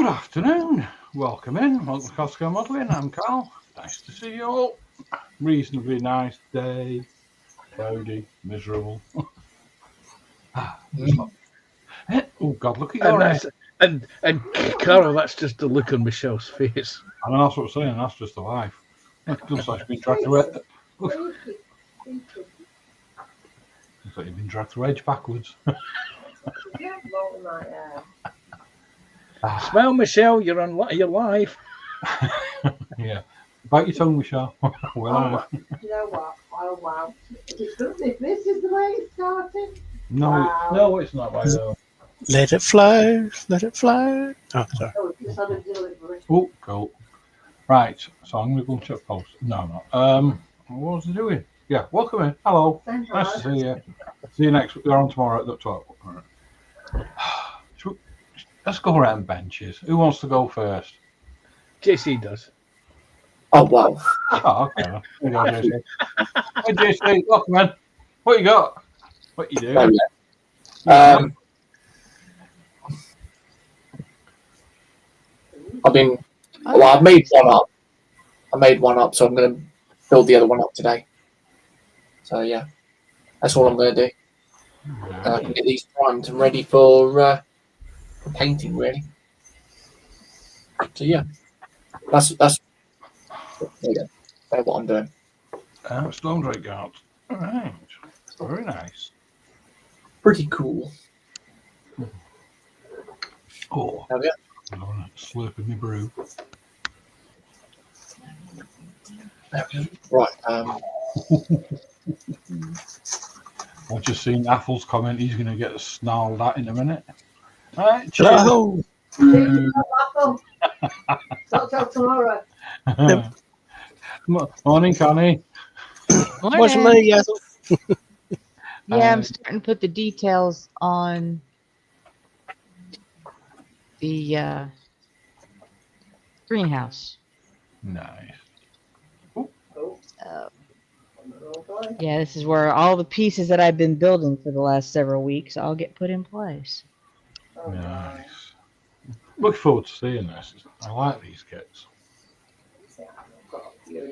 afternoon. Welcome in. Welcome to Costco Modelling. I'm Carl. Nice to see you all. Reasonably nice day. Cloudy, miserable. Oh God, look at your head. And Carol, that's just the look on Michelle's face. I mean, that's what I'm saying. That's just the life. It looks like she's been dragged through it. Looks like you've been dragged through edge backwards. Smile, Michelle. You're live. Yeah. Bite your tongue, Michelle. We're live. You know what? Oh wow! If this is the way it started. No, Wow. no, it's not by though. Let it flow. Let it flow. Oh, sorry. Oh, it's just on a delivery. Oh, cool. Right, so I'm going to go and check post. No, what was I doing? Yeah, welcome in. Hello. Nice to see you. See you next week. We're on tomorrow at the 12. Right. Let's go around benches. Who wants to go first? JC does. Oh, wow. Oh, okay. There you go, JC. Hey, JC, welcome in. What you got? What you doing? I've made one up. So I'm going to build the other one up today. So, yeah, that's all I'm going to do. And I can get these primed and ready for painting, really. So, yeah, that's what I'm doing. Stone Drake Guard. All right. Very nice. Pretty cool. Oh, There we go. I'm going to slurp in my brew. There we go. Right. I've just seen Apple's comment. He's going to get snarled at in a minute. All right, cheers. Hello. Not till tomorrow. Morning, Connie. Wasn't me, yes. Yeah, I'm starting to put the details on the greenhouse. Nice. Yeah, this is where all the pieces that I've been building for the last several weeks all get put in place. Nice. Looking forward to seeing this. I like these kits.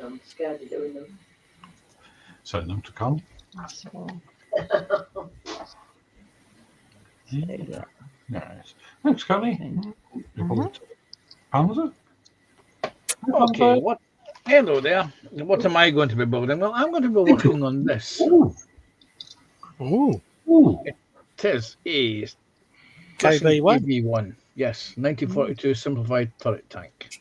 I'm scared of doing them. Send them to Con. So, Nice. Thanks, Connie. Panzer? Okay. Hello there. What am I going to be building? Well, I'm going to be working on this. Ooh. It is a KB1. KB1. Yes, 1942 simplified turret tank.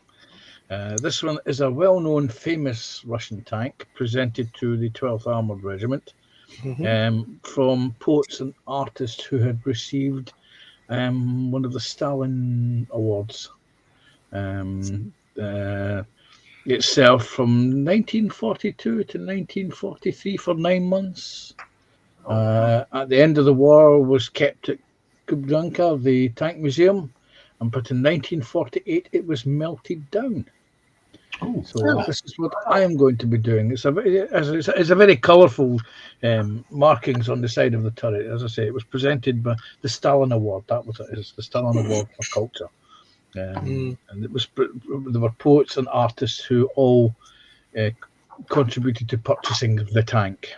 This one is a well-known, famous Russian tank presented to the 12th Armoured Regiment from poets and artists who had received one of the Stalin Awards. Itself from 1942 to 1943 for 9 months. At the end of the war, was kept at Kubranka, the tank museum, but in 1948 it was melted down. So this is what I am going to be doing. It's a very colourful markings on the side of the turret. As I say, it was presented by the Stalin Award. That was it. It's the Stalin Award for culture. And there were poets and artists who all contributed to purchasing the tank,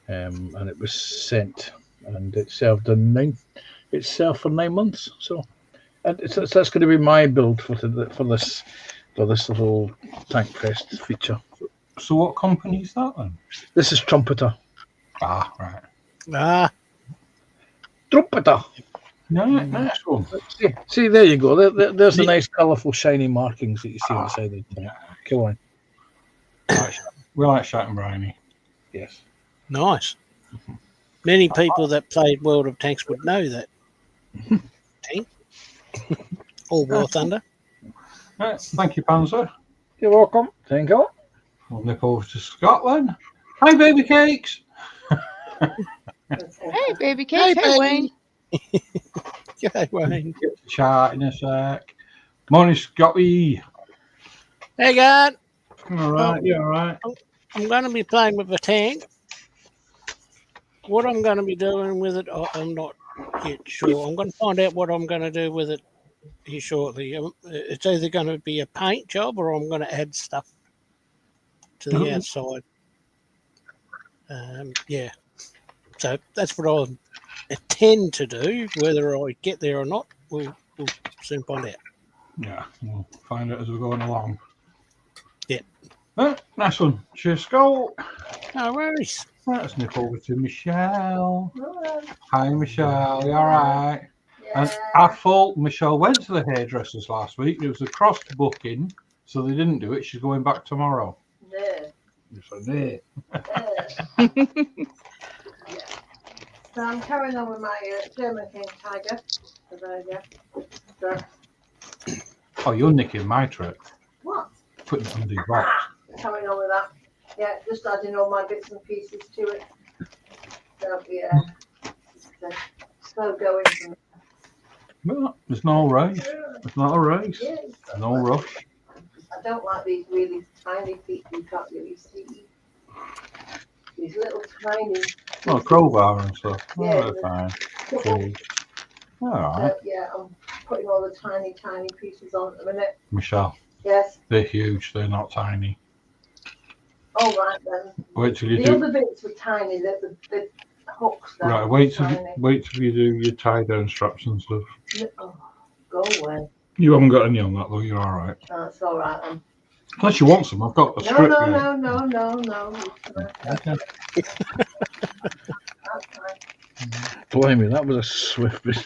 and it was sent, and it served for 9 months. So, and that's going to be my build for this little tank crest feature. So, what company is that then? This is Trumpeter. Ah, right. Trumpeter. Nice one. See, there you go. There's the nice, colourful, shiny markings that you see on the side of the tank. Come on. We like shite and briny. Yes. Nice. Many people that played World of Tanks would know that. Tank. Or War Thunder. Right, thank you, Panzer. You're welcome. Thank you. We'll nip over to Scotland. Hi, baby cakes. hey, baby cakes. Hey, Wayne. G'day, Wayne. Get to chat in a sec. Morning, Scotty. Hey, God. All right, you all right? I'm going to be playing with the tank. What I'm going to be doing with it, I'm not yet sure. I'm going to find out what I'm going to do with it here shortly. It's either going to be a paint job or I'm going to add stuff to the outside. Yeah. So that's what I intend to do. Whether I get there or not, we'll soon find out. Yeah, we'll find out as we're going along. Yeah. Nice one. Cheers, Skull. No worries. Let's nip over to Michelle. Hello. Hi, Michelle. You all right? Yeah. And our fault, Michelle went to the hairdressers last week. It was a cross booking, so they didn't do it. She's going back tomorrow. No. So, no. So I'm carrying on with my German King Tiger. So, Oh, you're nicking my trick. what? Putting it under your box. Carrying on with that. Yeah, just adding all my bits and pieces to it. So yeah, slow going for me. Well, there's no race. It's not a race. Yes. No rush. I don't like these really tiny feet you can't really see. These little tiny. Well, crowbar and stuff. Yeah. Oh, they're fine. Cool. All right. Yeah, I'm putting all the tiny pieces on at the minute. Michelle, Yes. they're huge. They're not tiny. All right then. Wait till you The do. other bits were tiny. The hooks. That Right, were tiny. wait till you do your tie down straps and stuff. Oh, go away. You haven't got any on that though. You're all right. That's all right. Unless you want some, I've got a strip. No. Okay. That's fine. Blimey, that was a swift bit.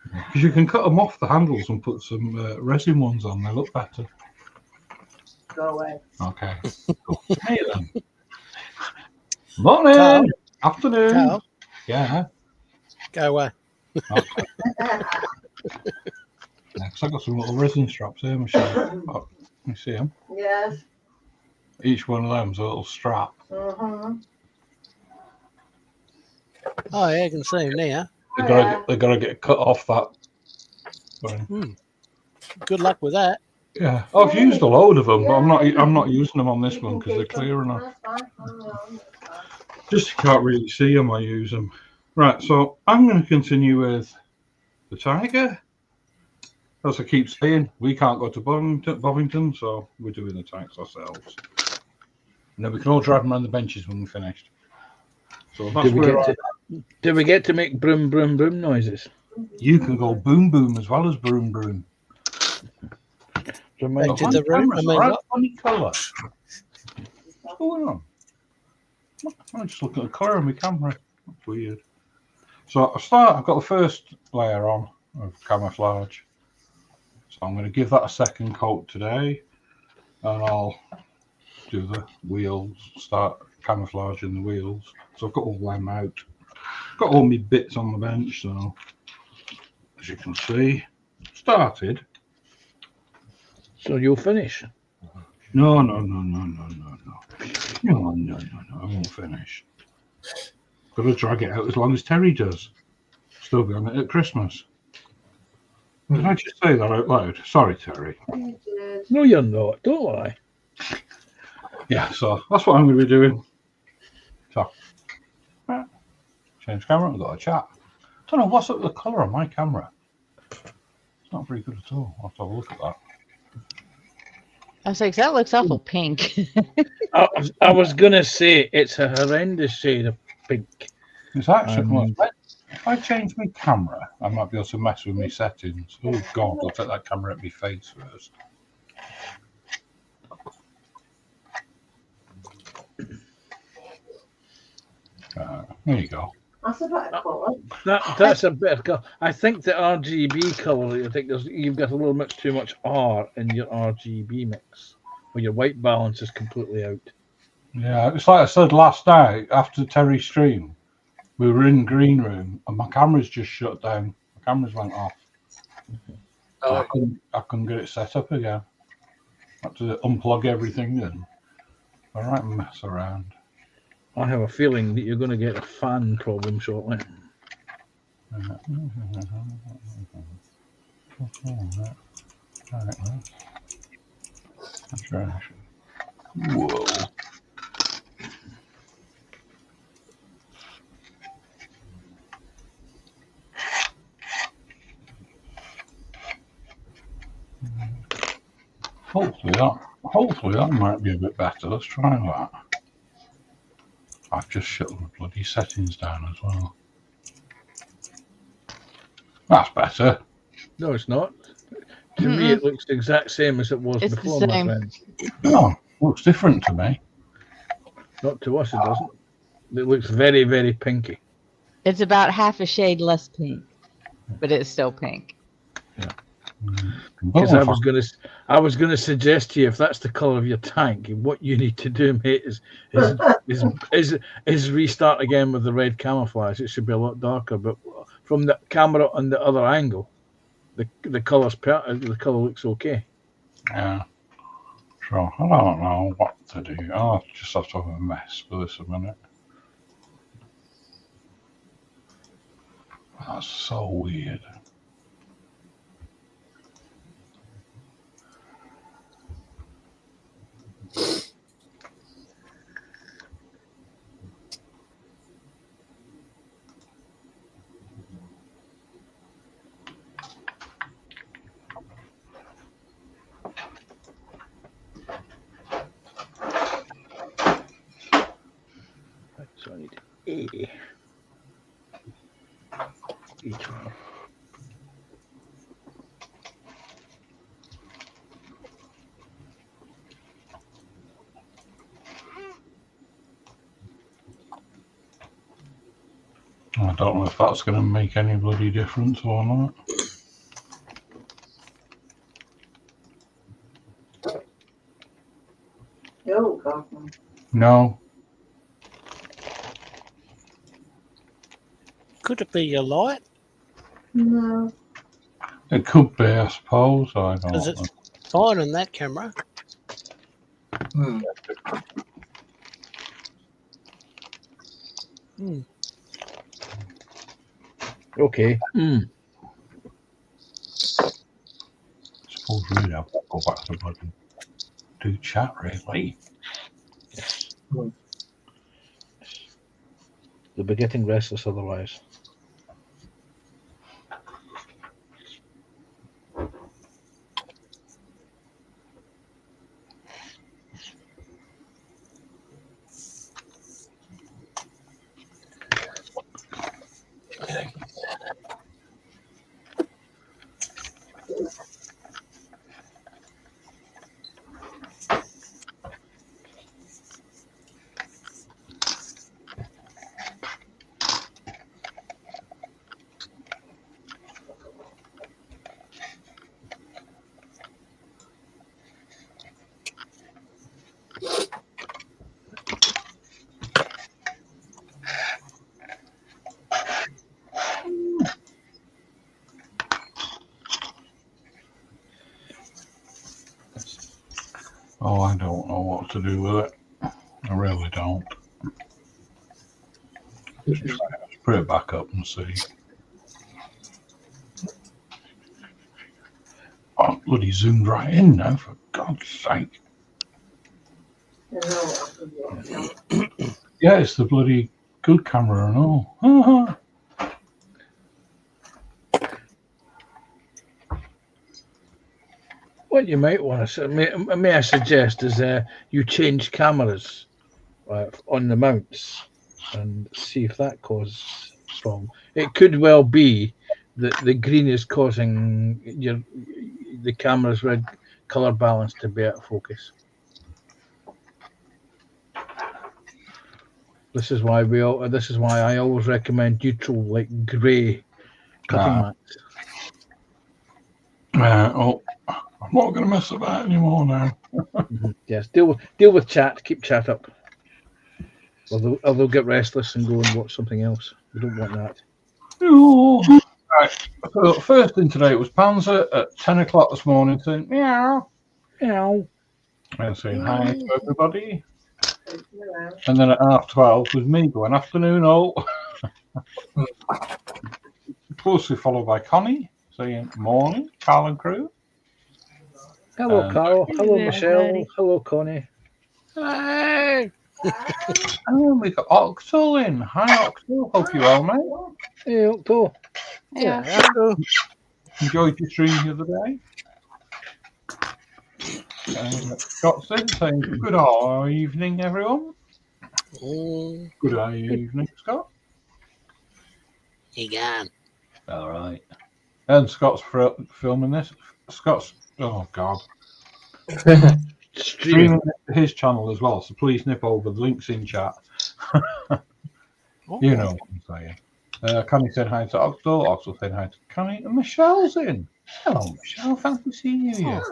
Because you can cut them off the handles and put some resin ones on. They look better. Go away. Okay. Cool. Hey then. Morning. Carl. Afternoon. Carl, Yeah. go away. Okay. Next, I've got some little resin straps here, Michelle. Oh, you see them? Yes. Each one of them's a little strap. Mm-hmm. Oh, yeah, I can see him now. They've got to get cut off that. Sorry. Good luck with that. Yeah, I've used a load of them, but I'm not using them on this one because they're clear enough. That's fine. Just you can't really see them. I use them. Right, so I'm going to continue with the Tiger. As I keep saying, we can't go to Bovington, so we're doing the tanks ourselves. And then we can all drive them around the benches when we're finished. So that's Did we get to make broom, broom, broom noises? you can go boom, boom as well as broom, broom. Back to the room. I mean, Right, what? funny colour. What's going on? I'm just looking at the colour of my camera. That's weird. So I've got the first layer on of camouflage. So I'm going to give that a second coat today, and I'll do the wheels, start camouflaging the wheels. So I've got all them out. Got all my bits on the bench, so as you can see, started. So you'll finish. No, I won't finish. Got to drag it out as long as Terry does. Still be on it at Christmas. Did I just say that out loud? Sorry, Terry. You did. No, you're not. Don't lie. Yeah, so that's what I'm going to be doing. So, change camera. I've got a chat. Don't know what's up with the colour on my camera. It's not very good at all. I'll have to have a look at that. I was like, that looks awful pink. I was going to say it's a horrendous shade of pink. It's actually, if I change my camera, I might be able to mess with my settings. Oh, God, I'll take that camera at my face first. There you go. That's a better colour. That's a better colour. I think the RGB colour, I think you've got a little bit too much R in your RGB mix, where your white balance is completely out. Yeah, it's like I said last night after Terry's stream. We were in green room and my cameras just shut down. My cameras went off. I couldn't get it set up again. I had to unplug everything and all right, mess around. I have a feeling that you're going to get a fan problem shortly. That's right. Whoa. Hopefully that might be a bit better. Let's try that. I've just shut the bloody settings down as well. That's better. No, it's not. To me, it looks the exact same as it was It's the before, my same. friend. Oh, looks different to me. Not to us, it doesn't. It looks very, very pinky. It's about half a shade less pink, but it's still pink. Because I was gonna suggest to you, if that's the color of your tank, what you need to do, mate, is restart again with the red camouflage. It should be a lot darker, but from the camera on the other angle, the color looks okay. Yeah. So I don't know what to do. I'll just have to have a mess with this a minute. That's so weird. So I need A. Each one. I don't know if that's going to make any bloody difference or not. Oh, God. No. Could it be your light? No. It could be, I suppose. I don't Because know. it's fine on that camera. Okay. Suppose really I've got to go back to bloody do chat really. They'll be getting restless otherwise. Oh, I don't know what to do with it. I really don't. Let's put it back up and see. Oh, bloody zoomed right in now, for God's sake. Yeah, it's the bloody good camera and all. What you might want to may I suggest is you change cameras on the mounts and see if that causes a problem. It could well be that the green is causing the camera's red color balance to be out of focus. This is why I always recommend neutral, like grey cutting mats. I'm not going to mess about anymore now. Yes, deal with chat. Keep chat up. Or they'll get restless and go and watch something else. We don't want that. Ooh. Right. So first thing today was Panzer at 10 o'clock this morning saying meow, meow, and saying hi to everybody. And then at 12:30 was me going afternoon all. Closely followed by Connie saying morning, Carl and crew. Hello, Carl. Hello, Michelle. Hello, Connie. Hey! And we got Octal in. Hi, Octal. Hope you're well, mate. Hey, Octo. Yeah. Enjoyed your stream the other day. Scott saying good evening, everyone. Good evening, Scott. You gone. All right. And Scott's filming this. Scott's, oh God, streaming his channel as well. So please nip over. The link's in chat. You know what I'm saying. Connie said hi to Oxtel. Oxtel said hi to Connie. And Michelle's in. Hello, Michelle. Fancy seeing you here.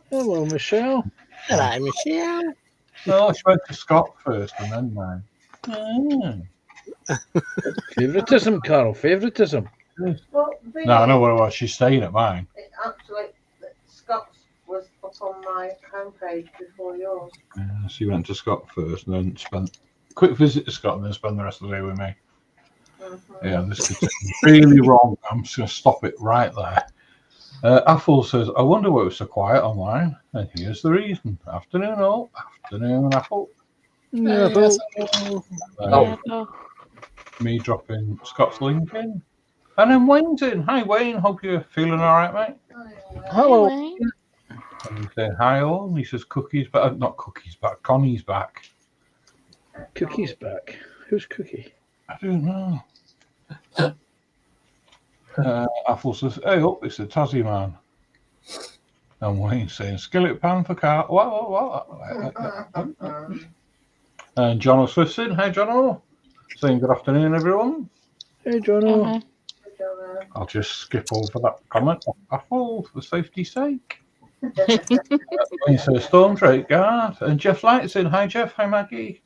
Hello, Michelle. Hello, Michelle. Oh, she went to Scott first and then mine. Favoritism, Carl. Favoritism. Well, No, I know where it was. She's staying at mine. It actually, Scott's was up on my homepage before yours. She went to Scott first and then spent a quick visit to Scott and then spend the rest of the day with me. Yeah, this could take really wrong. I'm just going to stop it right there. Apple says, I wonder why it was so quiet online. And here's the reason. Afternoon, all. Afternoon, Apple. Me dropping Scott's link in. And then Wayne's in. Hi, Wayne. Hope you're feeling all right, mate. Hello. And he said, hi, all. And he says, Cookie's back. Not Cookie's back. Connie's back. Cookie's back. Who's Cookie? I don't know. Apple says, hey, up, it's the Tassie man. And Wayne saying, skillet pan for car. What? And John was in. Hi, John. Saying good afternoon, everyone. Hey, Jono. I'll just skip over that comment of Apple for safety's sake. Wayne says, Storm Drake Guard. And Jeff Light's in. Hi, Jeff. Hi, Maggie.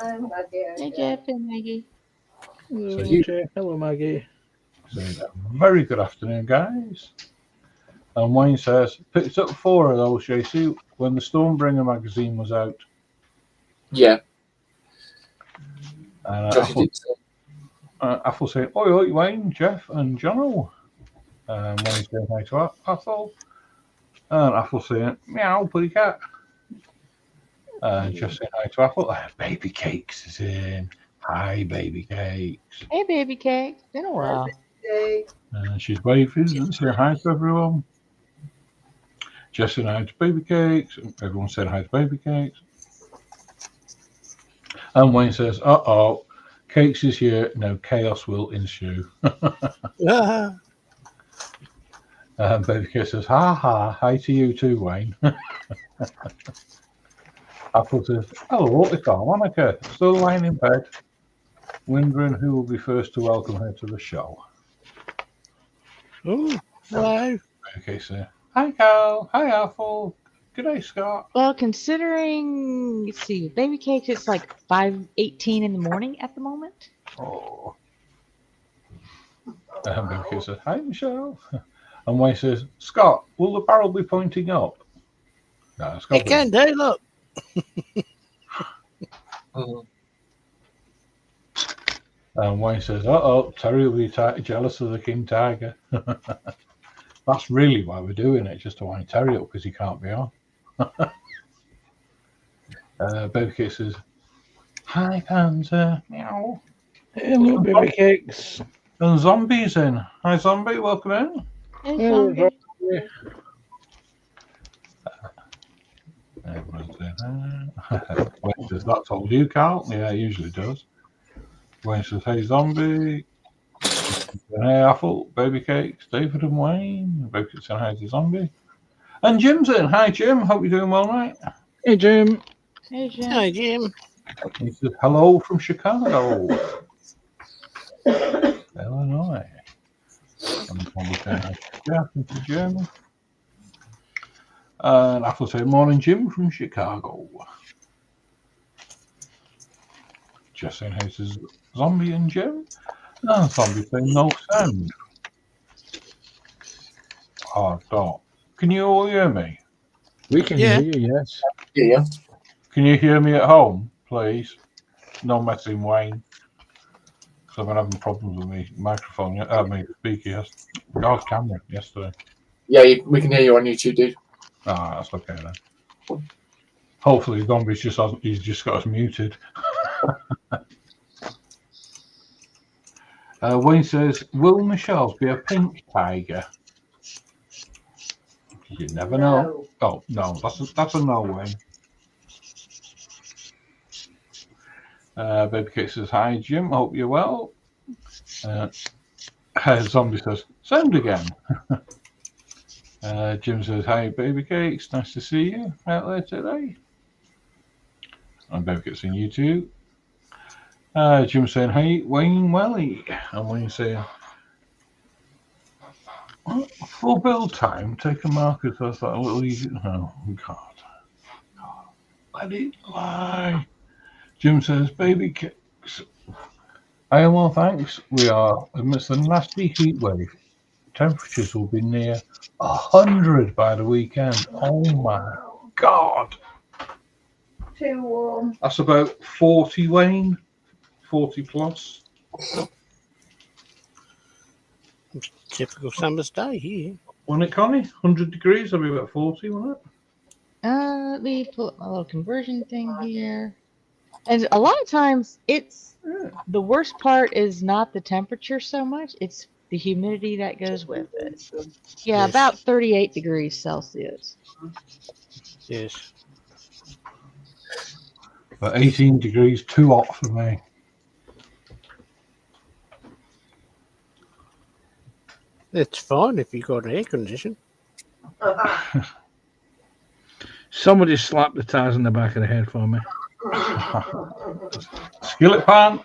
Hey, Jeff and Maggie. Hello, Maggie. So, very good afternoon, guys. And Wayne says, picked up 4 of those, JC, when the Stormbringer magazine was out. Yeah. And Josh did say. Apple saying, oi, Wayne, Jeff, and Jono. And Wayne saying hi to Apple. And Apple saying, meow, pretty cat. And Jeff saying hi to Apple. Baby Cakes is in. Hi, Baby Cakes. Hey, baby cake. Been a while. And she's waving and saying hi to everyone. Jeff saying hi to Baby Cakes. Everyone said hi to Baby Cakes. And Wayne says, uh-oh, Cakes is here. No, chaos will ensue. And Baby Cakes says, ha, hi to you too, Wayne. Apple says, hello, it's Monica. Still lying in bed, wondering who will be first to welcome her to the show. Oh, hello. Okay, so hi, Carl. Hi, Apple. Good day, Scott. Well, considering, let's see, baby cakes, it's like 5:18 in the morning at the moment. Oh. Baby Cakes says, hi, Michelle. And Wayne says, Scott, will the barrel be pointing up? No, Scott. It can do, look. And Wayne says, uh-oh, Terry will be jealous of the King Tiger. That's really why we're doing it, just to wind Terry up because he can't be on. Baby Cake says, hi, Panzer. Meow. Hello, Baby Cakes. And Zombie's in. Hi, Zombie. Welcome in. Hey, zombie. Wayne says, that told you, Carl? Yeah, it usually does. Wayne says, hey, Zombie. Hey, Apple, Baby Cakes, David and Wayne. Baby Cakes saying hi to Zombie. And Jim's in. Hi, Jim. Hope you're doing well, mate. Hey, Jim. Hey, Jim. Hi, Jim. He says, hello from Chicago, Illinois. And Zombie saying hi to Jeff and to Jim. And Apple saying, morning, Jim from Chicago. Just saying hi to Zombie and Jim. And Zombie saying, no sound. Oh, don't. Can you all hear me? We can hear you, yes. Yeah. Can you hear me at home, please? No messing, Wayne. Because I've been having problems with my microphone, my speaker, camera yesterday. Yeah, we can hear you on YouTube, dude. Ah, that's okay then. Hopefully, Zombie's he's just got us muted. Wayne says, will Michelle's be a pink tiger? You never know. Oh no, that's a no way. Baby Kate says, hi Jim, hope you're well. Zombie says, sound again. Jim says, hi Baby Cakes, nice to see you out there today. And Baby Kate's saying, you too. Jim saying, hey Wayne Welly. And Wayne saying, for build time, take a marker so that a little easy. Oh God. Let it lie. Jim says, baby Kicks. Hi, well, thanks. We are amidst a nasty heat wave. Temperatures will be near 100 by the weekend. Oh my God. Too warm. That's about 40, Wayne. 40 plus. Typical summer's day here. Wasn't it, Connie? 100 degrees, that'll be about 40, wasn't it? Let me pull up my little conversion thing here. And a lot of times, it's the worst part is not the temperature so much; it's the humidity that goes with it. Yeah, Yes. about 38 degrees Celsius. Yes. But 18 degrees, too hot for me. It's fine if you got air condition. Somebody slapped the tires in the back of the head for me. Skillet pan.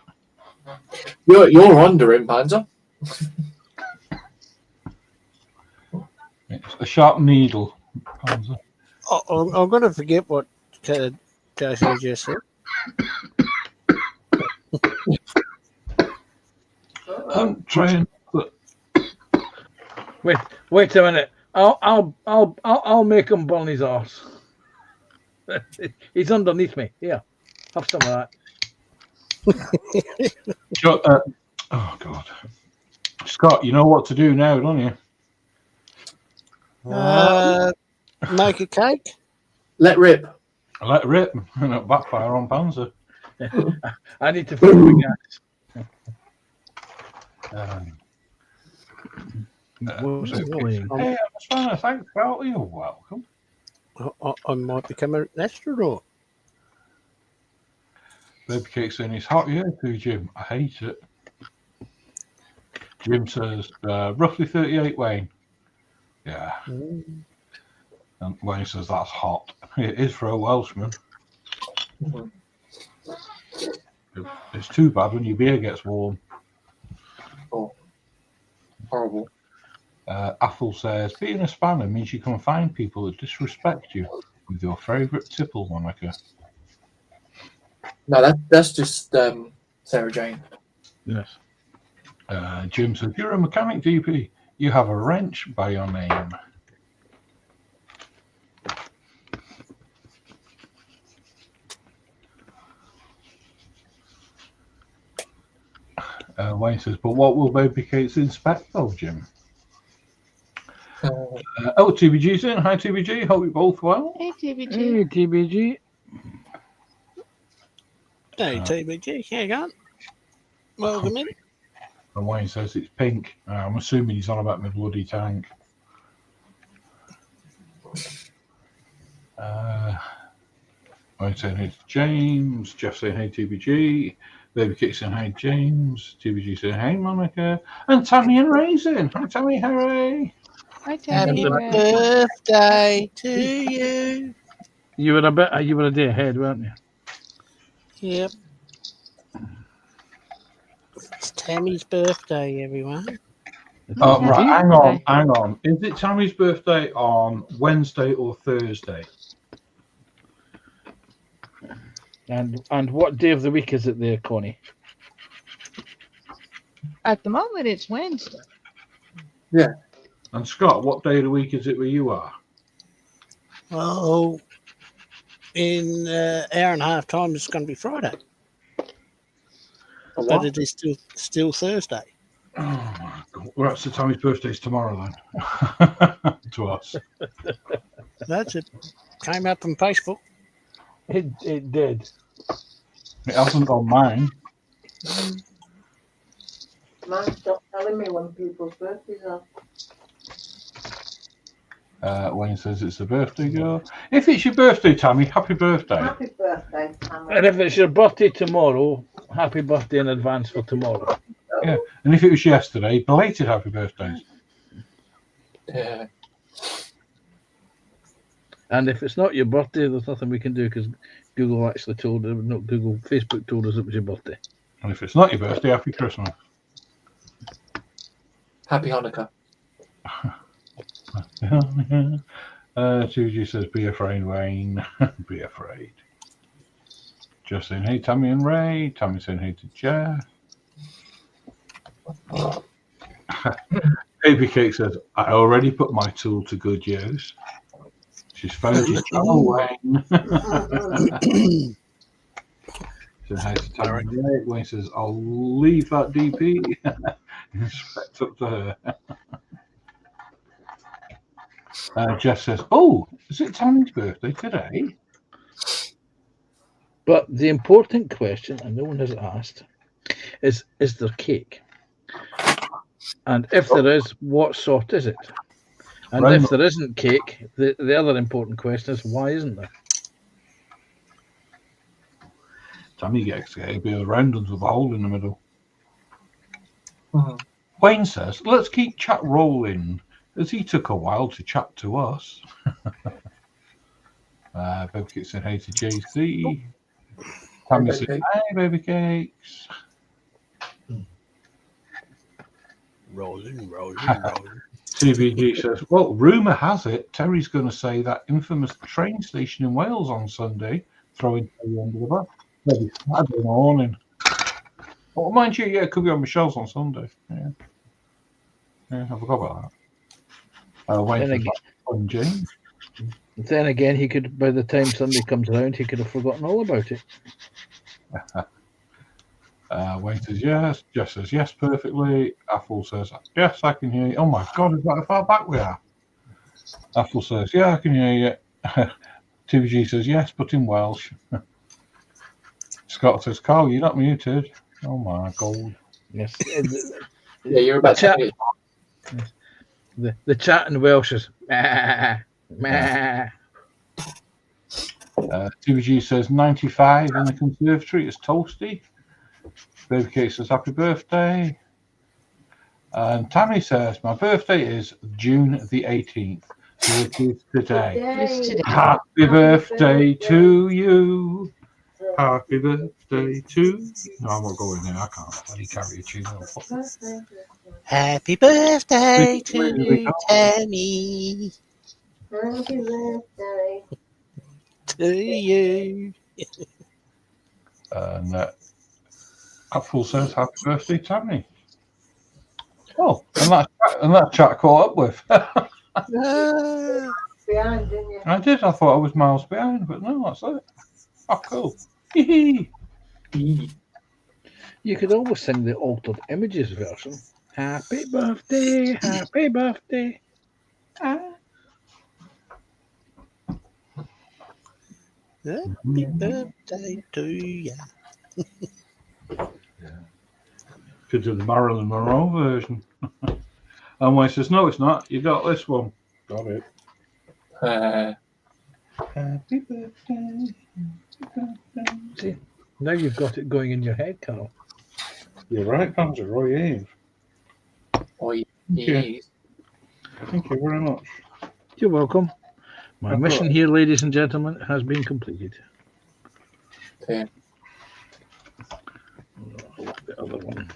You're under him, Panzer. It's a sharp needle. Panzer. I'm going to forget what Jason just said. I'm trying. Wait a minute. I'll make him burn his arse. He's underneath me. Here, have some of that. Oh God, Scott, you know what to do now, don't you? Make a cake. Let rip. I let rip and it backfire on Panzer. I need to fill the gas. What's it playing? Hey, I'm just trying to thank Scott. You're welcome. I might become an astronaut. Baby Cake saying it's hot here too, Jim. I hate it. Jim says roughly 38, Wayne. Yeah. And Wayne says that's hot. It is for a Welshman. It's too bad when your beer gets warm. Oh, horrible. Athel says being a spanner means you can find people that disrespect you with your favourite tipple moniker. No, that's just Sarah Jane. Yes. Jim says you're a mechanic, DP. You have a wrench by your name. Wayne says, but what will Baby Kate's inspect though, Jim? TBG's in. Hi, TBG. Hope you both well. Hey, TBG. Hey, TBG. Hey, TBG, hang on. Welcome in. And Wayne says it's pink. I'm assuming he's on about my bloody tank. Wayne saying hey to James. Jeff saying hey TBG. Baby Kate saying hi James. TBG saying hey Monica. And Tammy and Raisin. Hi Tammy, hooray. Hi, Happy Tammy. birthday to you. You were a day ahead, weren't you? Yep. It's Tammy's birthday, everyone. Oh, Happy right, birthday. hang on. Is it Tammy's birthday on Wednesday or Thursday? And what day of the week is it there, Connie? At the moment, it's Wednesday. Yeah. And Scott, what day of the week is it where you are? Oh, in an hour and a half time, it's going to be Friday. But it is still Thursday. Oh my God. Right, so Tammy's birthday's tomorrow then. To us. That's it. Came up on Facebook. It did. It hasn't on mine. Mine stopped telling me when people's birthdays are. Wayne says it's a birthday girl. If it's your birthday, Tammy, happy birthday. Happy birthday, Tammy. And if it's your birthday tomorrow, happy birthday in advance for tomorrow. Yeah. And if it was yesterday, belated happy birthdays. Yeah. And if it's not your birthday, there's nothing we can do because Google actually told us, not Google, Facebook told us it was your birthday. And if it's not your birthday, happy Christmas. Happy Hanukkah. 2G says, be afraid, Wayne. Be afraid. Just saying, hey, Tammy and Ray. Tammy saying, hey to Jeff. Baby Cake says, I already put my tool to good use. She's found your channel, Wayne. So, hey to Tammy and Ray. Wayne says, I'll leave that DP. Respect up to her. Jeff says, oh, is it Tammy's birthday today? But the important question, and no one has asked, is there cake? And if there is, what sort is it? And if there isn't cake, the other important question is, why isn't there? Tammy gets a bit of round ones with a hole in the middle. Mhm. Wayne says, let's keep chat rolling, as he took a while to chat to us. Baby Cakes said, hey to JC. Tammy said, hey, Baby Cakes. Rolling. CBG says, well, rumour has it Terry's going to say that infamous train station in Wales on Sunday, throwing Terry under the bus. Maybe Saturday morning. Well, mind you, yeah, it could be on Michelle's on Sunday. Yeah, I forgot about that. Wayne on James. Then again, he could, by the time Sunday comes around, he could have forgotten all about it. Wayne says yes. Jeff says yes perfectly. Apple says yes, I can hear you. Oh my God, is that how far back we are? Apple says yeah, I can hear you. TVG says yes, but in Welsh. Scott says, Carl, you're not muted. Oh my God. Yes. Yeah, you're about to. The chat in Welsh is meh, meh. TVG says 95 in the conservatory. It's toasty. Baby Kate says happy birthday. And Tammy says my birthday is June the 18th. So it is today. It's today. Happy birthday to you. Happy birthday to you. No, I'm not going there. I can't bloody carry a tune. Happy birthday to you, Tammy. Happy birthday. To you. And Apple says happy birthday, Tammy. Oh, and that chat caught up with. Behind, didn't you? I did. I thought I was miles behind, but no, that's it. Oh, cool. You could always sing the altered images version. Happy birthday, happy birthday. Happy birthday to you. Could do the Marilyn Monroe version. And Wayne says, no, it's not. You got this one. Got it. Happy birthday. See, now you've got it going in your head, Carol. You're right, Panzer Roy Eve. Oh, you. yes. Thank you very much. You're welcome. My mission here, ladies and gentlemen, has been completed. Okay. The other one.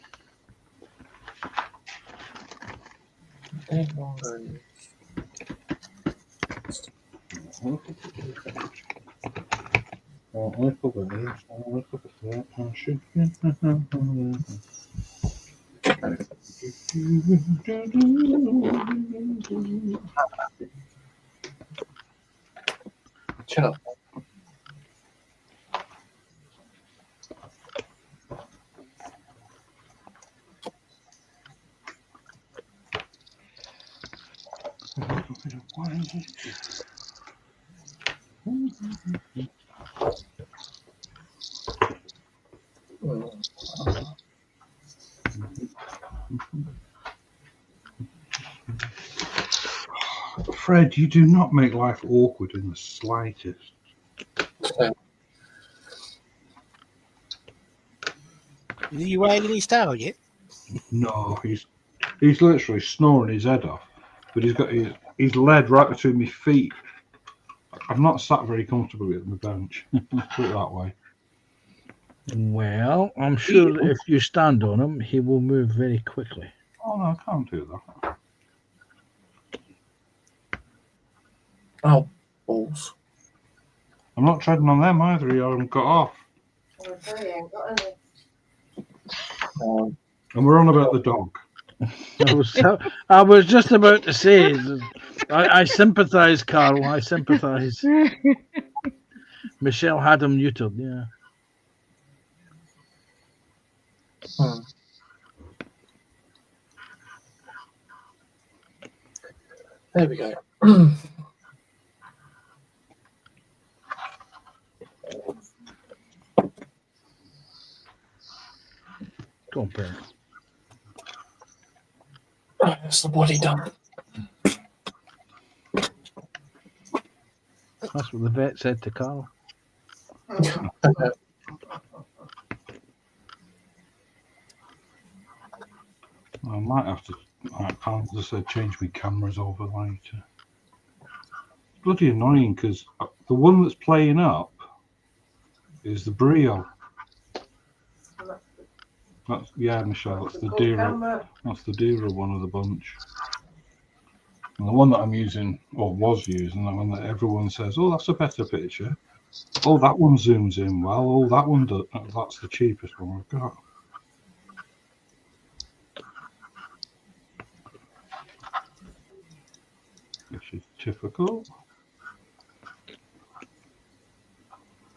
Shut up. Fred, you do not make life awkward in the slightest. Are you wagging his tail yet? No, he's literally snoring his head off, but he's led right between my feet. I've not sat very comfortably at the bench. Let's put it that way. Well, I'm sure that if you stand on him, he will move very quickly. Oh no, I can't do that. Oh, balls. I'm not treading on them either. You haven't got off. Well, I say, ain't got any. And we're on about the dog. I was just about to say, I sympathise, Carl. I sympathise. Michelle had him neutered, yeah. There we go. Go on, Perry. That's the body done. That's what the vet said to Carl. I might have to, as I said, change my cameras over later. Bloody annoying because the one that's playing up is the Brio. That's, yeah, Michelle, that's the dearer. That's the dearer one of the bunch. And the one that I'm using, or was using, the one that everyone says, oh, that's a better picture. Oh, that one zooms in well. Oh, that one does. That's the cheapest one I've got. Which is typical.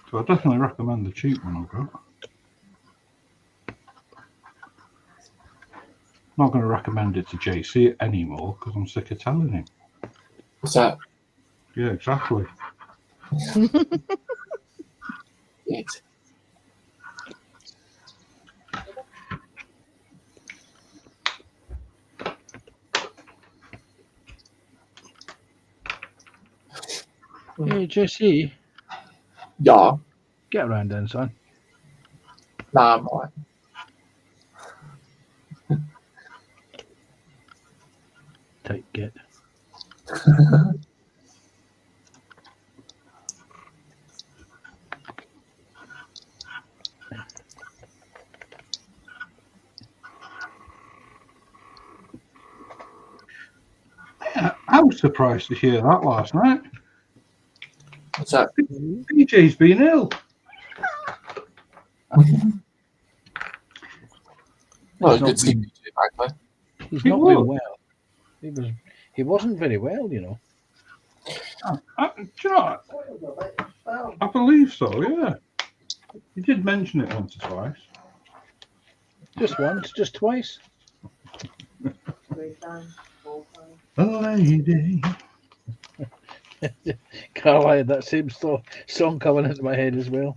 So I definitely recommend the cheap one I've got. I'm not going to recommend it to JC anymore because I'm sick of telling him. What's that? Yeah, exactly. It. Hey, Jesse, Yeah. get around then, son. Nah, I'm alright. Tight get. I was surprised to hear that last night. What's that? PJ's been ill. Well, He's good not to see been- you back there. He's He not been was. well. He wasn't very well, you know. Do you know what? I believe so, yeah. You did mention it once or twice. Just once, just twice. 3 times, 4 times. A lady. Carl, I had that same song coming into my head as well.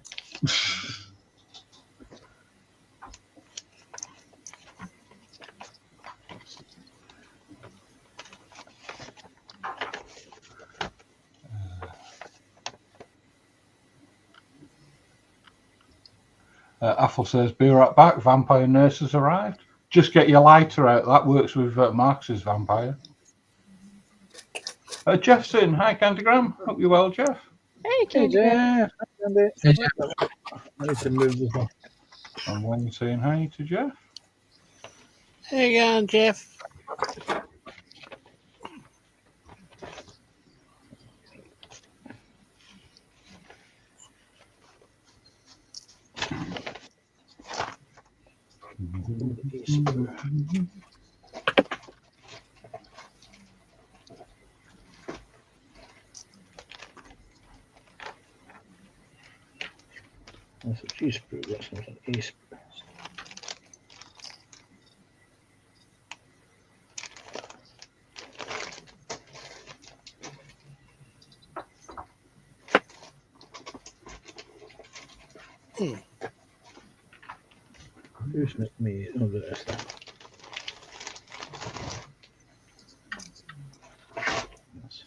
Athel says, be right back. Vampire nurse has arrived. Just get your lighter out. That works with Marcus's vampire. Jeff saying, hi, Candygram. Hope you're well, Jeff. Hey, Hey, Candy. Jeff. Hey, Jeff. I need to move this one. And Wayne saying hi to Jeff. How you going, Jeff? That's a G sprue, that's not an A sprue. Who's met me? Oh, the rest. Yes.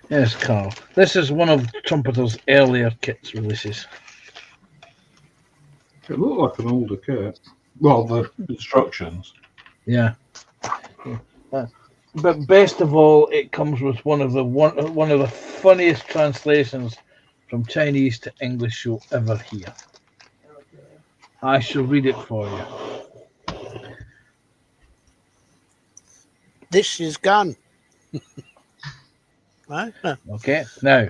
Yes, Carl. This is one of Trumpeter's earlier kits releases. It looked like an older kit. Well, the instructions. Yeah. But best of all, it comes with one of the funniest translations from Chinese to English you'll ever hear. I shall read it for you. This is gun. No? Okay. Now,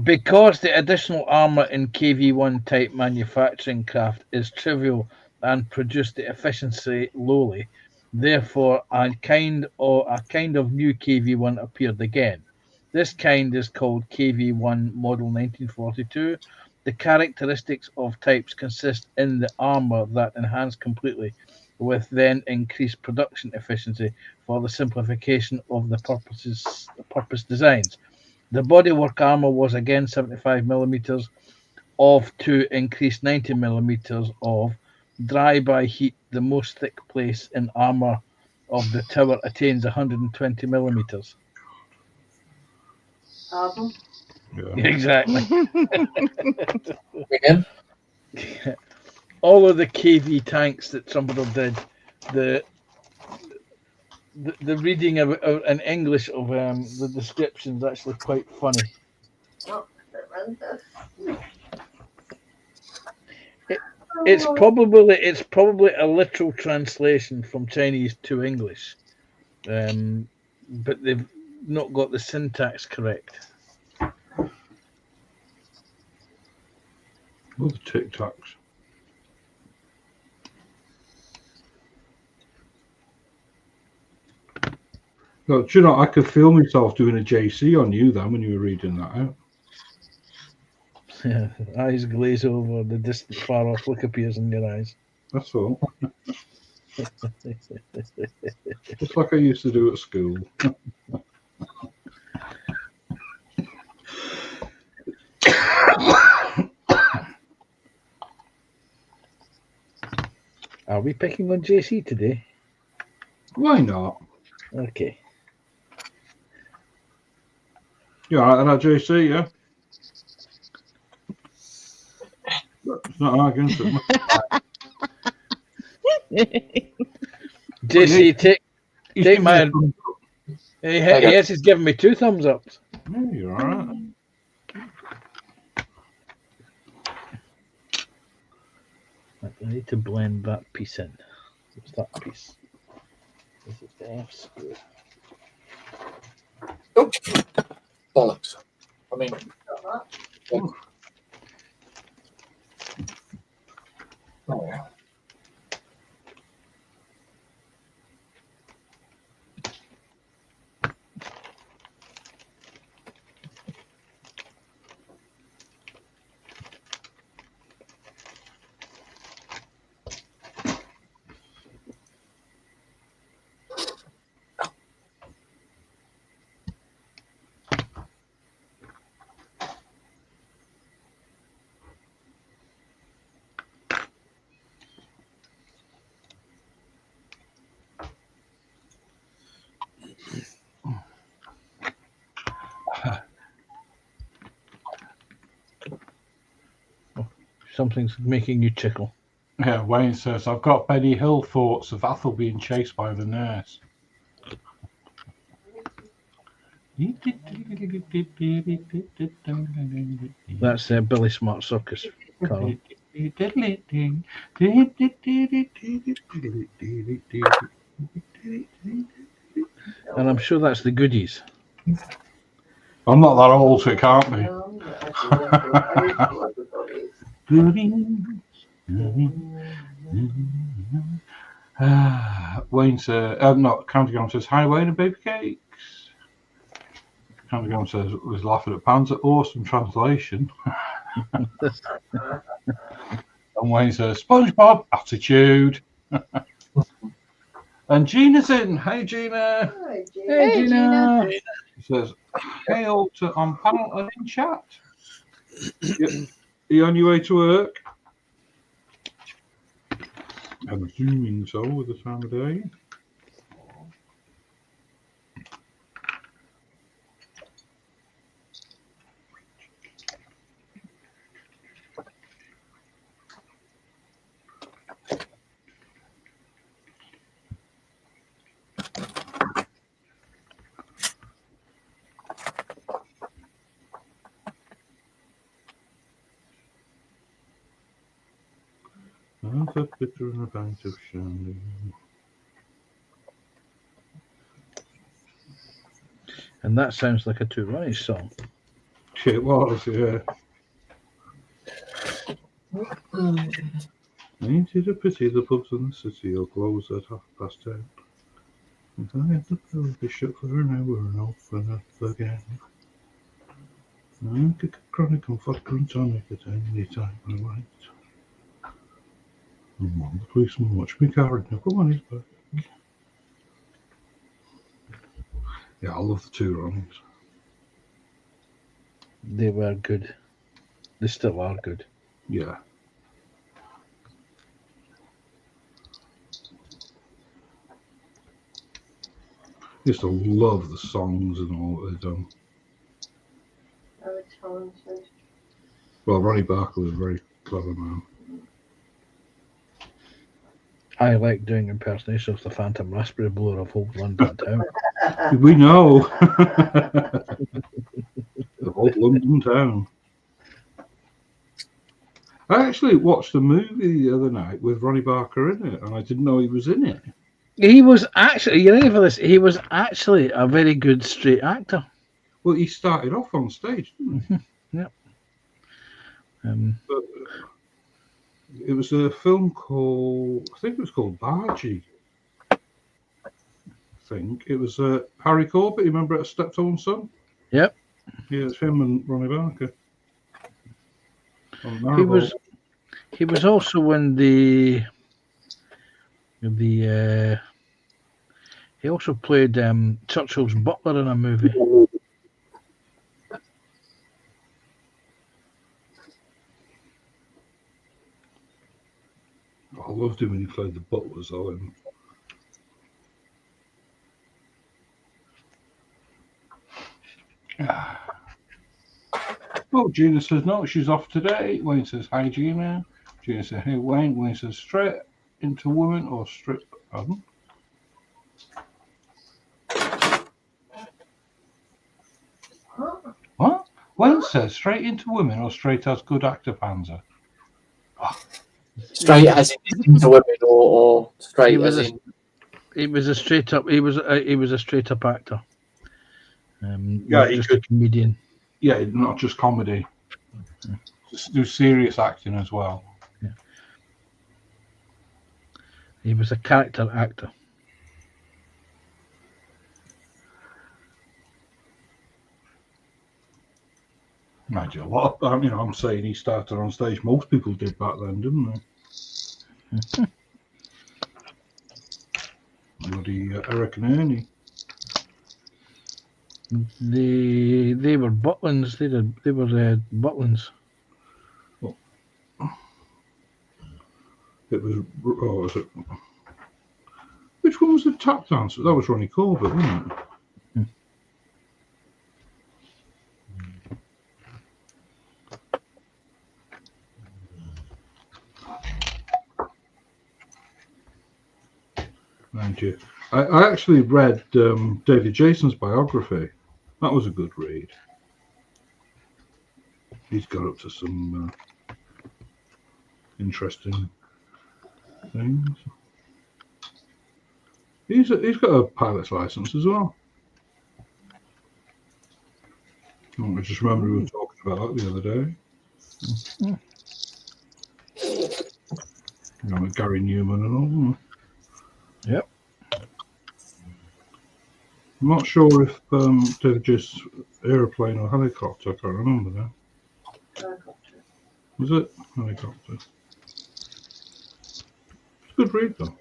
because the additional armor in KV1 type manufacturing craft is trivial and produce the efficiency lowly, therefore a kind of new KV1 appeared again. This kind is called KV1 Model 1942. The characteristics of types consist in the armor that enhance completely, with then increased production efficiency for the simplification of the purpose designs. The bodywork armor was again 75mm of to increase 90mm of dry by heat. The most thick place in armor of the tower attains 120mm. Pardon? Yeah. Exactly. Again? All of the KV tanks that Trumpeter did, the reading of in English of the description is actually quite funny. Oh, horrendous. It's probably a literal translation from Chinese to English, but they've not got the syntax correct. All the Tic Tacs. No, do you know, I could feel myself doing a JC on you then when you were reading that out. Yeah, eyes glaze over, the distant far off look appears in your eyes. That's all. Just like I used to do at school. Are we picking on JC today? Why not? Okay. You alright with that, JC, yeah? It's not arguing. JC, take my. Okay. Yes, he's giving me 2 thumbs up. Yeah, you're alright. I need to blend that piece in. What's that piece? This is the F screw. Oh, bollocks. I mean, oh. Something's making you tickle. Yeah, Wayne says, I've got Benny Hill thoughts of Athel being chased by the nurse. That's Billy Smart Circus, Carl. And I'm sure that's the Goodies. I'm not that old, so it can't be. Wayne says, not Countergram says, hi Wayne and baby cakes. Countergram says, was laughing at Panzer. Awesome translation. And Wayne says, SpongeBob attitude. And Gina's in. Hey Gina. Hi, Jane. Hey, Gina. He says, hail to on panel and in chat. Are you on your way to work? I'm assuming so with the time of day. Half a bitter and a pint of shandy. And that sounds like a Two Ronnies song. It was, yeah. Ain't it a pity the pubs in the city are closed at 10:30? If I had the pill, be shut for an hour and open up again. I could get chronic and vodka and tonic at any time I liked. And one the policeman watched me carrying up on his back. Yeah, I love the Two Ronnies. They were good. They still are good. Yeah. Used to love the songs and all that they've done. Very talented. Well, Ronnie Barker was a very clever man. I like doing impersonations of the Phantom Raspberry Blower of Old London Town. We know. The whole London town. I actually watched a movie the other night with Ronnie Barker in it, and I didn't know he was in it. He was actually, you ready for this? He was actually a very good straight actor. Well, he started off on stage, didn't he? Yep. But it was a film called, I think it was called Bargy. I think it was Harry Corbett. You remember it, Steptoe Son? Yep. Yeah, it's him and Ronnie Barker. He was also in the he also played Churchill's butler in a movie. I loved him when he played the butlers though. Oh, Gina says no, she's off today. Wayne says hi, Gina. Gina says hey, Wayne. Wayne says straight into women or straight. Pardon? What? Wayne says straight into women or straight as good actor Panzer. Straight as into women, or straight as in. He was a straight up. He was a straight up actor. Yeah, not just a comedian. Yeah, not just comedy. Just do serious acting as well. Yeah. He was a character actor. Imagine a lot. I'm saying he started on stage. Most people did back then, didn't they? Bloody Eric and Ernie. They were Butlins. They were Butlins. Well, it was. Oh, was it? Which one was the tap dancer? That was Ronnie Corbett, wasn't it? Thank you. I actually read David Jason's biography. That was a good read. He's got up to some interesting things. He's got a pilot's license as well. I just remember we were talking about that the other day. With Gary Newman and all. Yep. I'm not sure if they're just aeroplane or helicopter. I can't remember now. Helicopter. Was it helicopter? It's a good read though.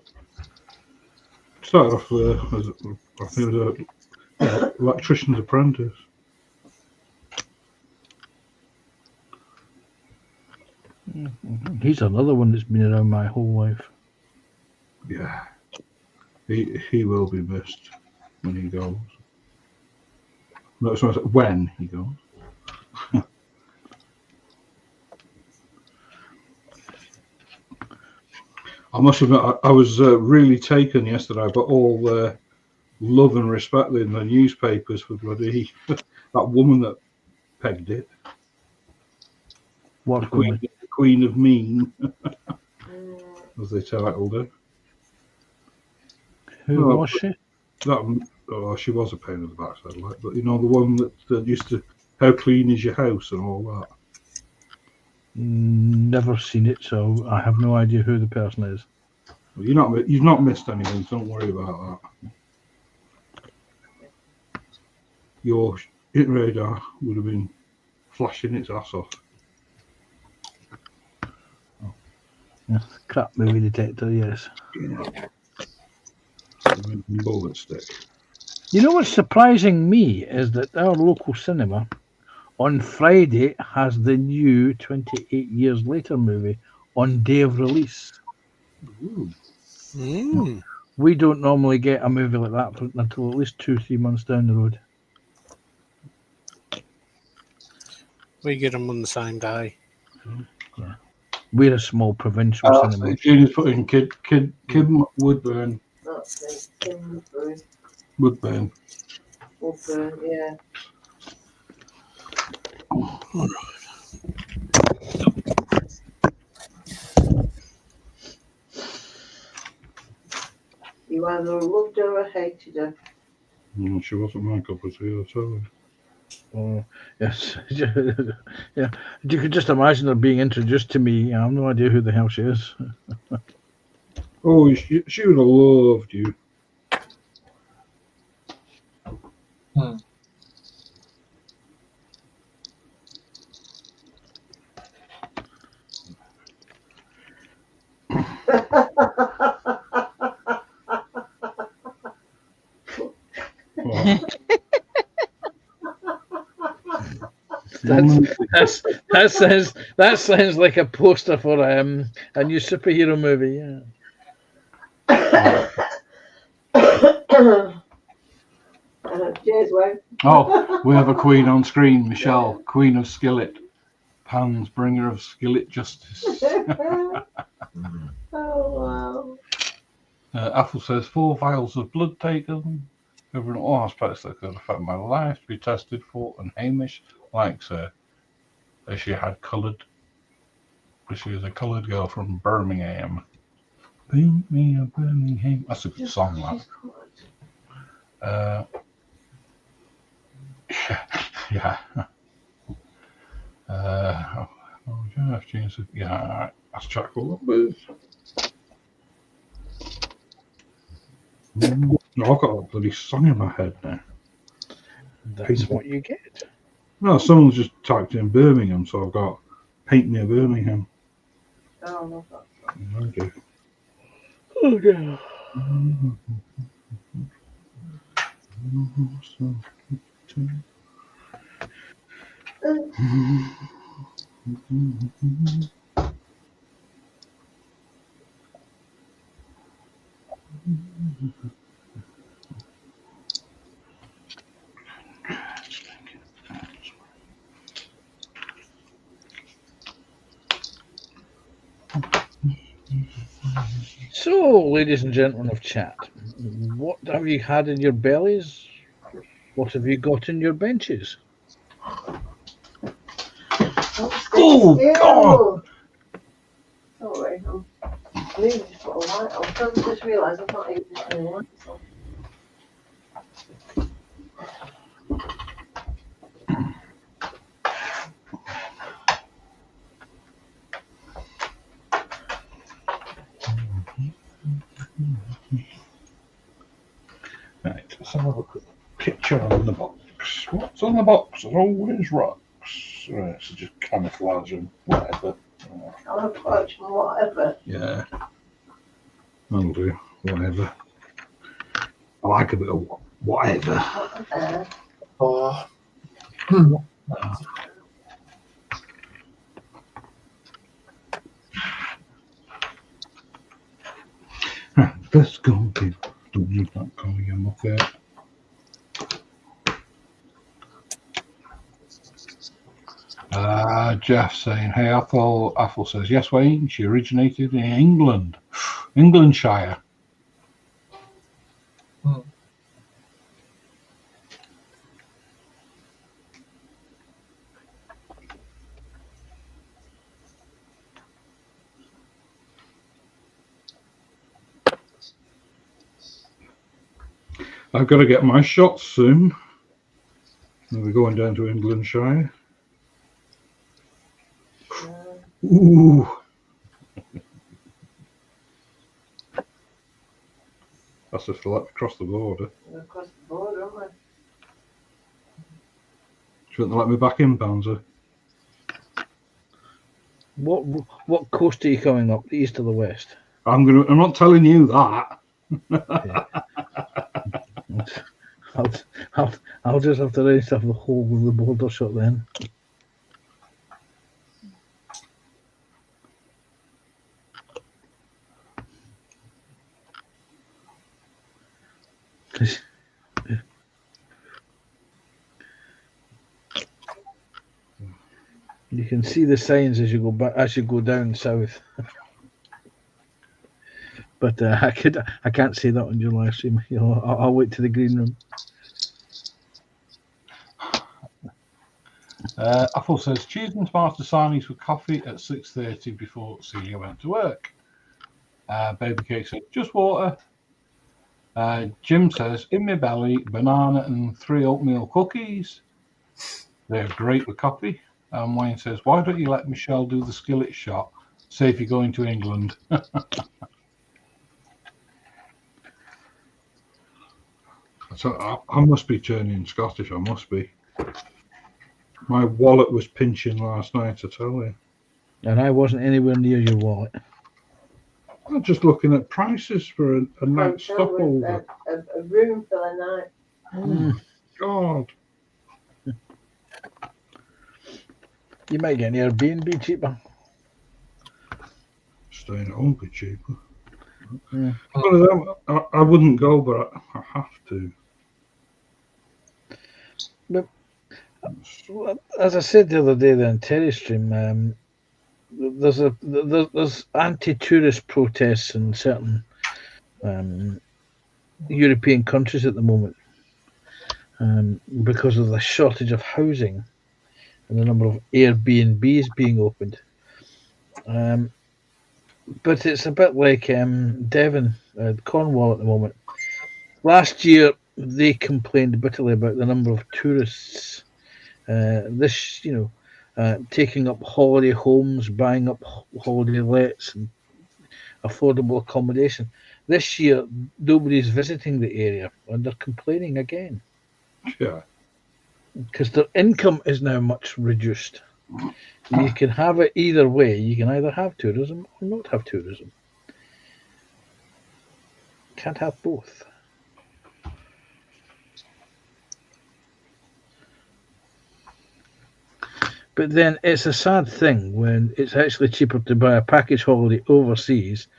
Started off as I think it was an electrician's apprentice. He's another one that's been around my whole life. Yeah, he will be missed when he goes. No, so when he goes. I must admit, I was really taken yesterday by all the love and respect in the newspapers for bloody that woman that pegged it. What the Queen of Mean. as they titled her. Who Well, was she? She was a pain in the backside, like, but you know, the one that used to, how clean is your house and all that. Never seen it, so I have no idea who the person is. Well, you've not missed anything, so don't worry about that. Your hit radar would have been flashing its ass off. Yeah, crap movie detector, yes. Bullet stick. You know what's surprising me is that our local cinema on Friday has the new 28 Years Later movie on day of release. Ooh. Mm. We don't normally get a movie like that until at least 2-3 months down the road. We get them on the same day. We're a small provincial cinema. Jeannie's putting Kim Woodburn. That's it. Kim Woodburn. Woodburn. Woodburn, yeah. You either loved her or hated her. No, she wasn't my cup of tea, I'll tell you. Oh, yes. Yeah. You could just imagine her being introduced to me. I have no idea who the hell she is. Oh, she would have loved you. Oh. That sounds like a poster for a new superhero movie. Yeah. Cheers, Wayne. Oh, we have a queen on screen, Michelle, Queen of Skillet. Pan's bringer of skillet justice. Oh, wow. Apple says 4 vials of blood taken. Over an all aspects that could affect my life to be tested for, and Hamish likes her. She had coloured. She is a coloured girl from Birmingham. Paint me a Birmingham. That's a good song, that. Yeah. Oh gosh, James. Yeah, all right. Let's check all numbers. No, I've got a bloody song in my head now. That's what you get. No, someone's just typed in Birmingham, so I've got Paint Me a Birmingham. Oh, no, that's Okay. Oh, yeah. So, ladies and gentlemen of chat, what have you had in your bellies? What have you got in your benches? Oh, God! Sorry, I need to put a light on. I just realised I've not even put any lights on. Right, let's have a look at the picture on the box. What's on the box? There's always rocks. Right, so just camouflage and whatever. Camouflage and whatever. Yeah. That'll do. Whatever. I like a bit of whatever. Whatever. Oh, Right, let's go again. Don't need that calling him up there. Jeff saying, hey, Athol says, yes, Wayne, she originated in England. Englandshire. I've got to get my shots soon. We're going down to Englandshire. Ooh. That's if they let me cross the border. We're across the border, aren't we? Shouldn't they let me back in, Bouncer? What coast are you coming up? The east or the west? I'm not telling you that. I'll just have to arrange to have the whole of the border shut then. You can see the signs as you go back, as you go down south. But I can't say that on your live stream. I'll wait to the green room. Apple says cheese and tomato sarnies with coffee at 6:30 before Celia went to work. Baby Cake said just water. Jim says in my belly banana and 3 oatmeal cookies. They're great with coffee. Wayne says why don't you let Michelle do the skillet shot? Say if you're going to England. So I must be turning Scottish. I must be. My wallet was pinching last night, I tell you. And I wasn't anywhere near your wallet. I'm just looking at prices for a night stopover. A room for the night. Oh, God. You might get an Airbnb cheaper. Staying at home be cheaper. Yeah. I wouldn't go, but I have to. But as I said the other day on Terry stream, there's anti-tourist protests in certain European countries at the moment because of the shortage of housing and the number of Airbnbs being opened. But it's a bit like Devon, Cornwall at the moment. Last year, they complained bitterly about the number of tourists. Taking up holiday homes, buying up holiday lets, and affordable accommodation. This year, nobody's visiting the area, and they're complaining again. Yeah. Because their income is now much reduced. You can have it either way. You can either have tourism or not have tourism. Can't have both. But then it's a sad thing when it's actually cheaper to buy a package holiday overseas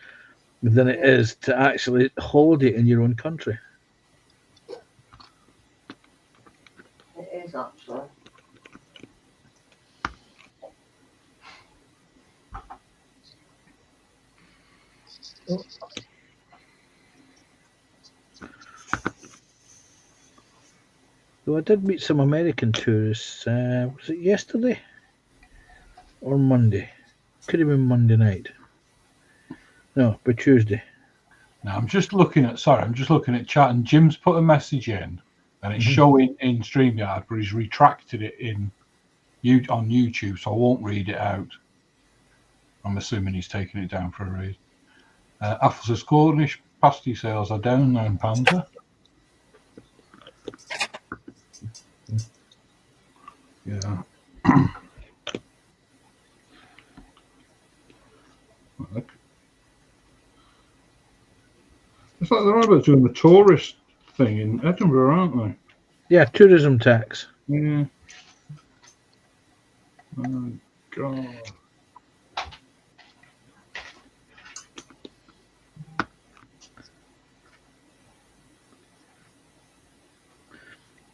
than it is to actually holiday in your own country. It is actually. So I did meet some American tourists. Was it yesterday or Monday? Could have been Monday night. No, but Tuesday. Now I'm just looking at chat, and Jim's put a message in, and it's showing in StreamYard, but he's retracted it on YouTube, so I won't read it out. I'm assuming he's taking it down for a read. Apple says Cornish pasty sales are down £9. Yeah. It's like they're about doing the tourist thing in Edinburgh, aren't they? Yeah, tourism tax. Yeah. Oh, God.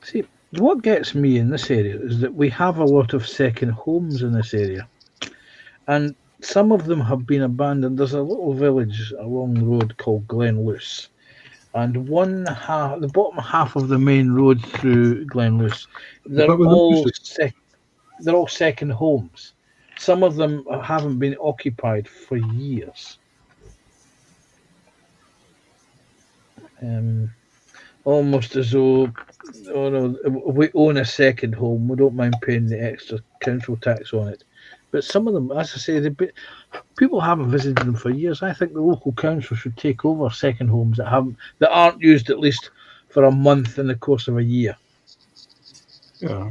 See, what gets me in this area is that we have a lot of second homes in this area. And some of them have been abandoned. There's a little village along the road called Glenluce. And the bottom half of the main road through Glenluce, they're all second homes. Some of them haven't been occupied for years. almost as though, oh no, we own a second home. We don't mind paying the extra council tax on it. But some of them, as I say, people haven't visited them for years. I think the local council should take over second homes that aren't used at least for a month in the course of a year. Yeah.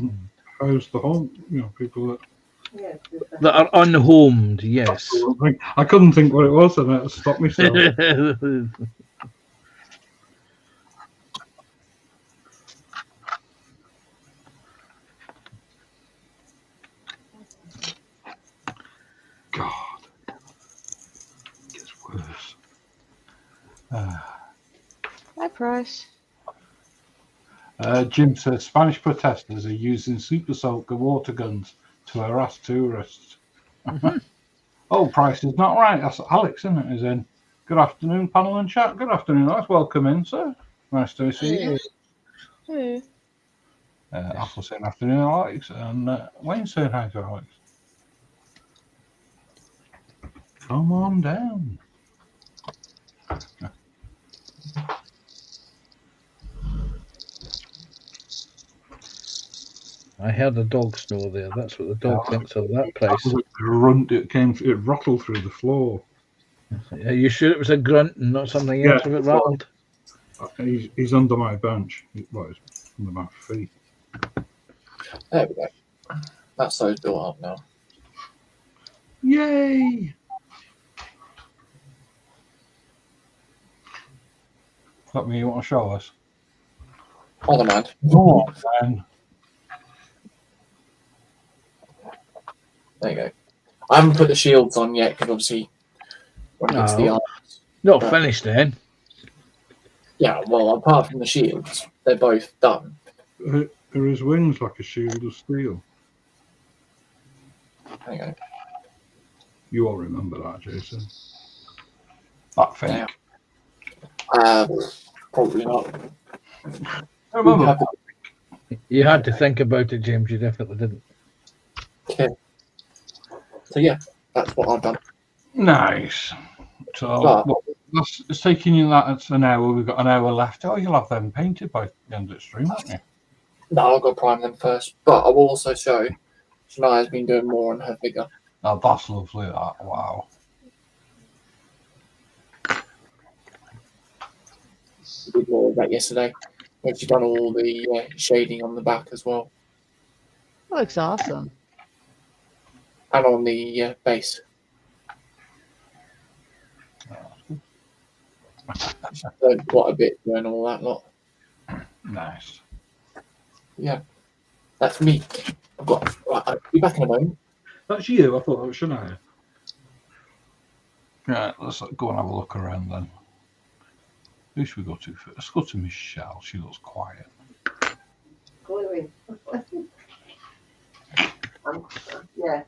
How's the home? People that. Yeah, That are unhomed, yes. I couldn't think what it was, and it stopped myself. God, it gets worse. Hi, Price. Jim says Spanish protesters are using super soaker water guns to harass tourists. Oh, Price is not right. That's Alex, isn't it? Is in. Good afternoon, panel and chat. Good afternoon, Alex. Welcome in, sir. Nice to see you. Hey. Also saying afternoon, Alex, and Wayne saying hi to Alex. Come on down. I heard a dog snore there. That's what the dog thinks of that price. It rattled through the floor. Are you sure it was a grunt and not something else if it rattled? He's under my bench. Well, he's under my feet. There we go. That's so built up now. Yay! That me you want to show us? Other man. Go on, then. There you go. I haven't put the shields on yet because obviously when it gets the arms. Not finished then. Yeah, well, apart from the shields, they're both done. Are his wings like a shield of steel? There you go. You all remember that, Jason? That fake. Probably not. I remember. You had to think about it, James. You definitely didn't. Okay. So yeah, that's what I've done. Nice. So it's taking you that's an hour. We've got an hour left. Oh, you'll have them painted by the end of the stream, won't you? No, I've got to prime them first. But I will also show Shania's been doing more on her figure. Oh, that's lovely. That wow. We did more of that yesterday. When she's done all the shading on the back as well. That looks awesome. And on the base. She's learned quite a bit doing all that lot. Nice. Yeah. That's me. I'll be back in a moment. That's you. I thought that was Shania. Right, let's go and have a look around then. Who should we go to first? Let's go to Michelle. She looks quiet. Gluing. Yeah.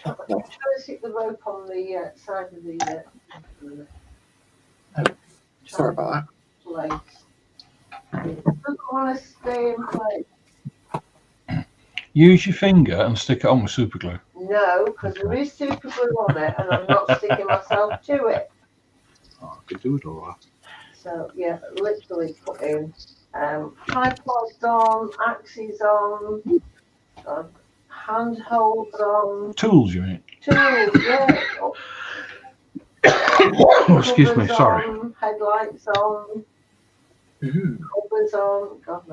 I'm trying to stick the rope on the side of the Sorry about place. It doesn't want to stay in place. Use your finger and stick it on with super glue. No, because there is super glue on it and I'm not sticking myself to it. Oh, I could do it all right. So yeah, literally put in tripods on, axes on, handholds on. Tools, you mean? Tools, yeah. Oh, excuse me, sorry. On, headlights on, that. covers on. God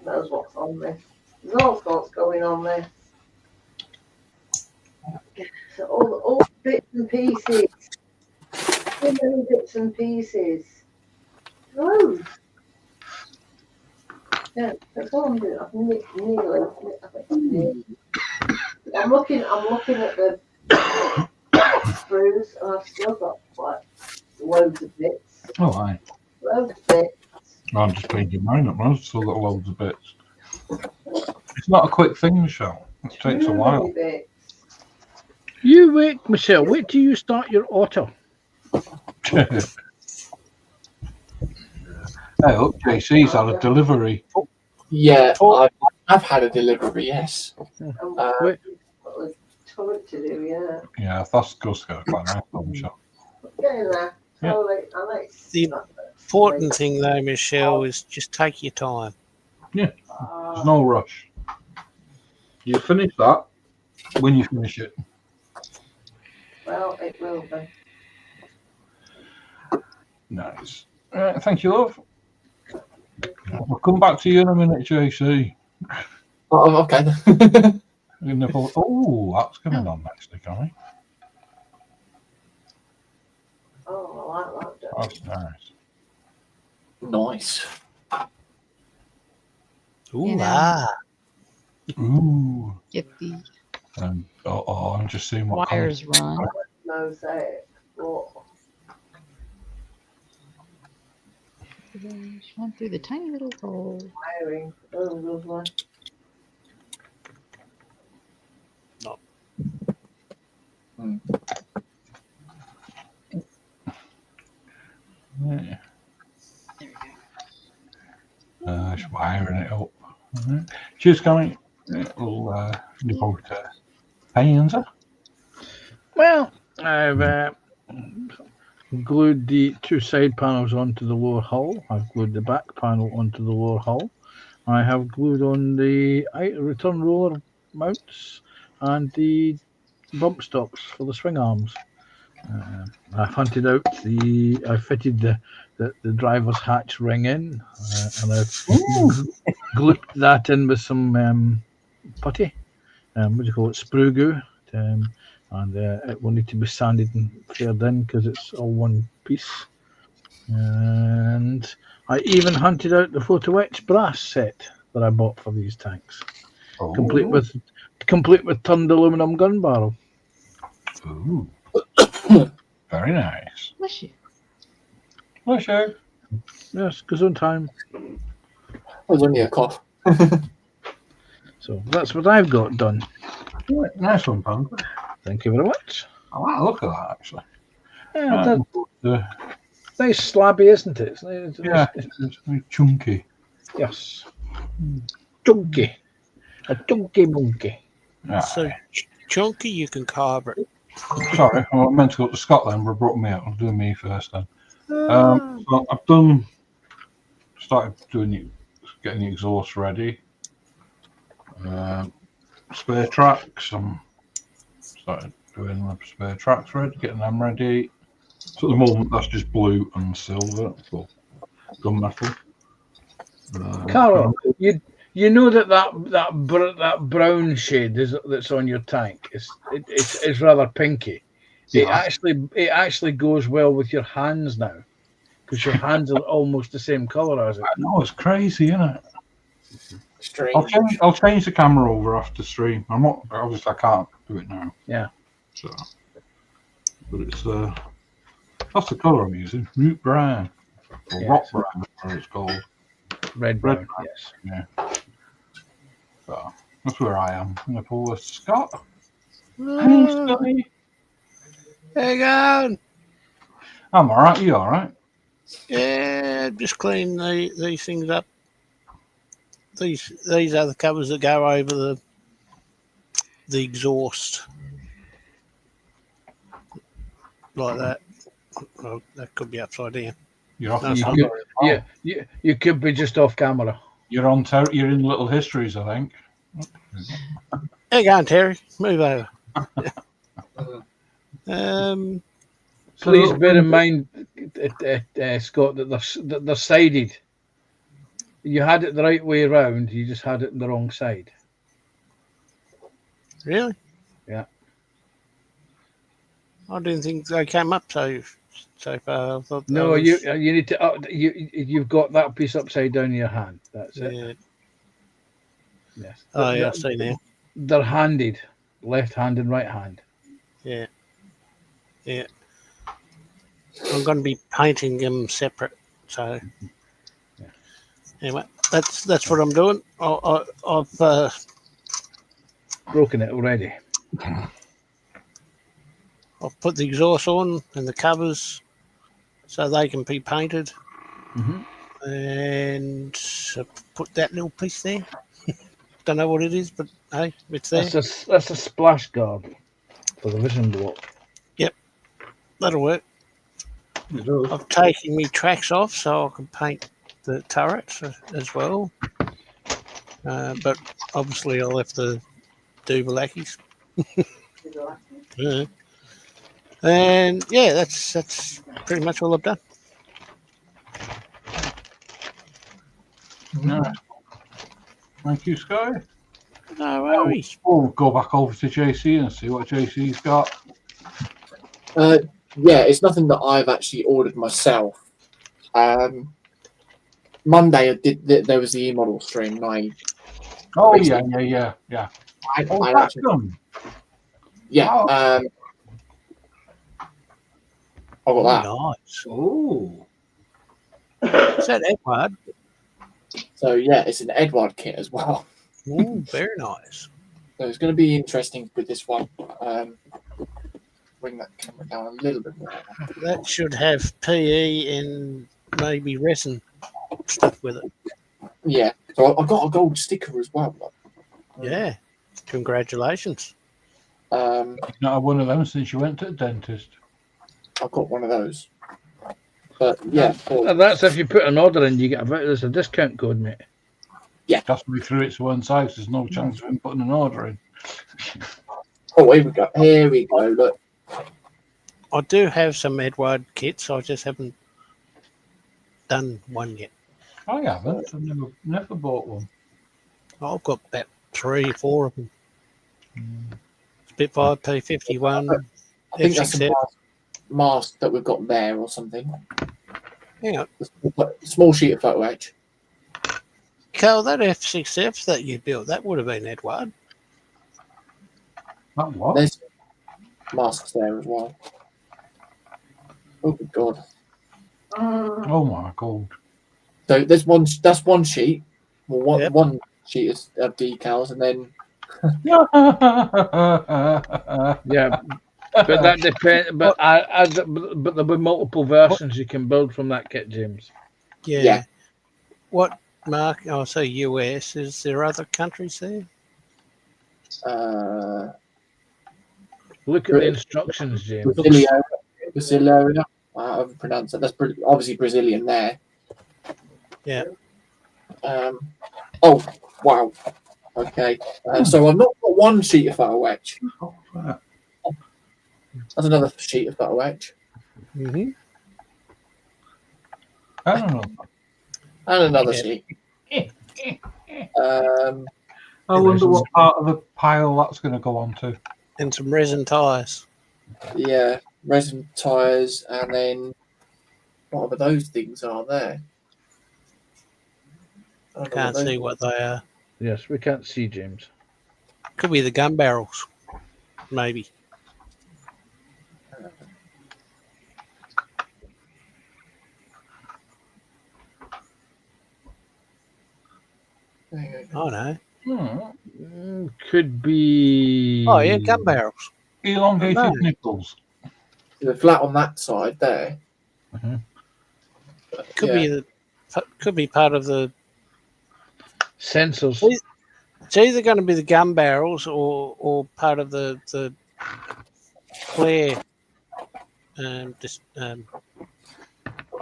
knows what's on this. There's all sorts going on this. So all the bits and pieces. So many bits and pieces. Loads. Yeah, that's all I'm doing. I'm looking at the screws, and I've still got quite loads of bits. Oh, aye. Loads of bits. I'm just painting mine up. I've still got loads of bits. It's not a quick thing, Michelle. It takes a while. Bits. You wait, Michelle. Wait till you start your auto. Hey, look, JC's had a delivery. Yeah, I've had a delivery, yes. Wait. Got a turret to do, yeah. Yeah, that's good. Quite nice, Michelle. Getting there. Yeah. I like The Important thing though, Michelle, is just take your time. There's no rush. You finish that when you finish it. Well, it will be. Nice. Thank you, love. We'll come back to you in a minute, JC. Oh, okay. then. Oh, that's coming on nicely, Connie. Oh, I like that. That's nice. Nice. Ooh, You know. ah. Ooh. Yippee. I'm just seeing what Wires run. Mosaic. Oh, Just run through the tiny little hole. wiring. Oh, lovely. Yeah. Just wiring it up. Right. Cheers, Connie. Little devote pains. Well, I've glued the two side panels onto the lower hull. I've glued the back panel onto the lower hull. I have glued on the return roller mounts and the bump stops for the swing arms. I've hunted out I fitted the driver's hatch ring in, and I've glued that in with some putty. What do you call it? Sprue goo. And it will need to be sanded and faired in because it's all one piece. And I even hunted out the photo etch brass set that I bought for these tanks, complete with turned aluminum gun barrel. Ooh. Very nice. Bless you. Bless you. Yes, goes on time. That was only a cough. So that's what I've got done. Right, nice one, Punk. Thank you very much. I like the look of that, actually. Yeah, nice slabby, isn't it? It's very chunky. Yes. Chunky. A chunky monkey. So chunky, you can carve it. Sorry, I meant to go to Scotland, but brought me out. I'll do me first then. So I've started getting the exhaust ready. Spare tracks. I'm started doing my spare tracks ready, getting them ready. So at the moment, that's just blue and silver for gunmetal. Carol, you know that brown shade that's on your tank it's rather pinky. Yeah. It actually goes well with your hands now because your hands are almost the same color as it. I know, it's crazy, isn't it? Strange. I'll change the camera over after stream. I'm not obviously I can't do it now. Yeah. So, but it's that's the colour I'm using. Root brown or Yes. rock brown, as it's called. Red brown, yes. Yeah. So that's where I am. I'm gonna pull this Scott. Hey, Hey, Scotty. you going? I'm alright, you alright? Yeah, just clean these things up. These are the covers that go over the exhaust, like that. Well, that could be upside down. You're off. You could be just off camera. You're you're in little histories, I think. There you go, Terry. Move over. Please bear in mind, Scott, that they're sided. You had it the right way around. You just had it on the wrong side. Really? Yeah. I didn't think they came up so far. I thought No, that was- you need to. You've got that piece upside down in your hand. That's it. Yeah. Yes. Oh, yeah, I see now. They're handed, left hand and right hand. Yeah. Yeah. I'm going to be painting them separate. So, anyway, that's what I'm doing. I've Broken it already. I've put the exhaust on and the covers so they can be painted. Mm-hmm. And I put that little piece there. Don't know what it is, but hey, it's there. That's a splash guard for the vision block. That'll work. It does. I've taken me tracks off so I can paint the turrets as well. But obviously I'll have to do Balakis. Yeah. And yeah, that's pretty much all I've done. No. Thank you, Sky. No worries. We'll go back over to JC and see what JC's got. Yeah, it's nothing that I've actually ordered myself. Monday, there was the e-model stream. And Oh, basically- yeah. I that's actually, done. yeah. Oh. I got that. Nice. Oh. Is that Edward? So yeah, it's an Edward kit as well. Oh, very nice. So it's going to be interesting with this one. Bring that camera down a little bit more. That should have PE and maybe resin stuff with it. Yeah. So I've got a gold sticker as well. Yeah. Congratulations. Um, You've not had one of them since you went to the dentist. I've got one of those. But yeah, And that's if you put an order in, you get there's a discount code, mate. That's why we threw it to one side. There's no chance of him putting an order in. oh, here we go. Here we go. Look. I do have some Edward kits. I just haven't done one yet. I haven't. I've never bought one. I've got about 3 or 4 of them. Spitfire P51. I think that's F6F. a mask that we've got there or something. Hang on. Small sheet of photo etch. Carl, that F6F that you built, that would have been Edward. That what? There's masks there as well. Oh good god. Oh my god. So there's one. That's one sheet. Well, Yep. one sheet of decals, and then Yeah, but that depends. But but there'll be multiple versions you can build from that kit, James. Yeah. What mark? Oh, so US. Is there other countries there? Look at the instructions, James. Brasilia. I haven't pronounced it. That's obviously Brazilian there. Yeah. Oh wow. Okay. So I've not got one sheet of photo etch. That's another sheet of photo etch. Mm-hmm. I don't know. And another Yeah. sheet. I wonder what part of the pile that's going to go on to. And some resin tires. Yeah, resin tires, and then whatever those things are there. I don't know Can't what see those- what they are. Yes, we can't see James. Could be the gun barrels. Maybe. Oh no. Could be. Oh yeah, gun barrels. Elongated No. nipples. The flat on that side there. Could be part of the. Sensors. It's either going to be the gun barrels or part of the flare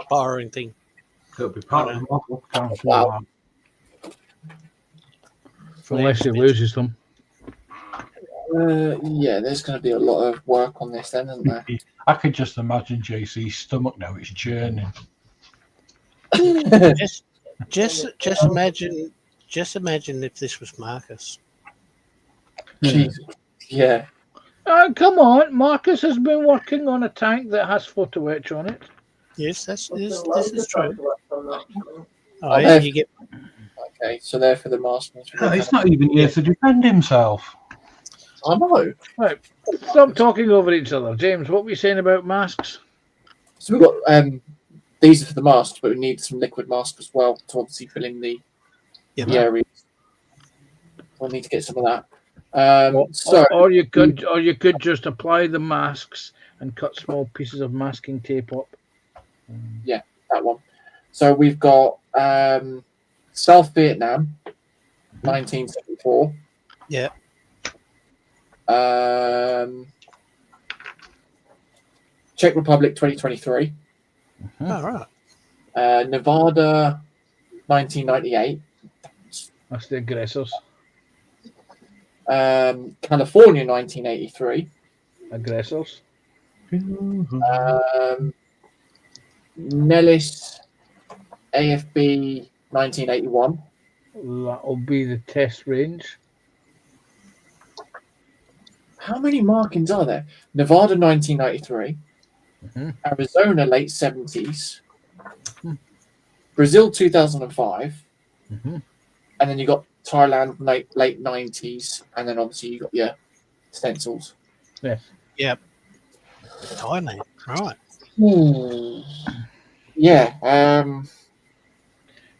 firing thing. It'll be part of the model. Can't see Wow. that. Unless he loses them. Yeah, there's going to be a lot of work on this then, isn't there? I could just imagine JC's stomach now. It's churning. Just imagine if this was Marcus. Jeez. Yeah. Come on, Marcus has been working on a tank that has photo etch on it. Yes, this is true. Oh, Okay. yeah, you get Okay, so there for the masters. He's not even here to defend himself. I know. Right, stop talking over each other. James, what were you saying about masks? So we've got these are for the masks, but we need some liquid mask as well to obviously fill in the areas. We'll need to get some of that. Or you could just apply the masks and cut small pieces of masking tape up. That one. So we've got South Vietnam, 1974. Yeah. Czech Republic, 2023. Oh, right. Nevada, 1998. That's the aggressors. California, 1983. Aggressors. Nellis, AFB, 1981. That'll be the test range. How many markings are there? Nevada, 1993. Mhm. Arizona, late 70s. Hmm. Brazil, 2005. Mm-hmm. And then you got Thailand, late 90s. And then obviously you got your stencils. Yes. Yep. Thailand. Right. Yeah.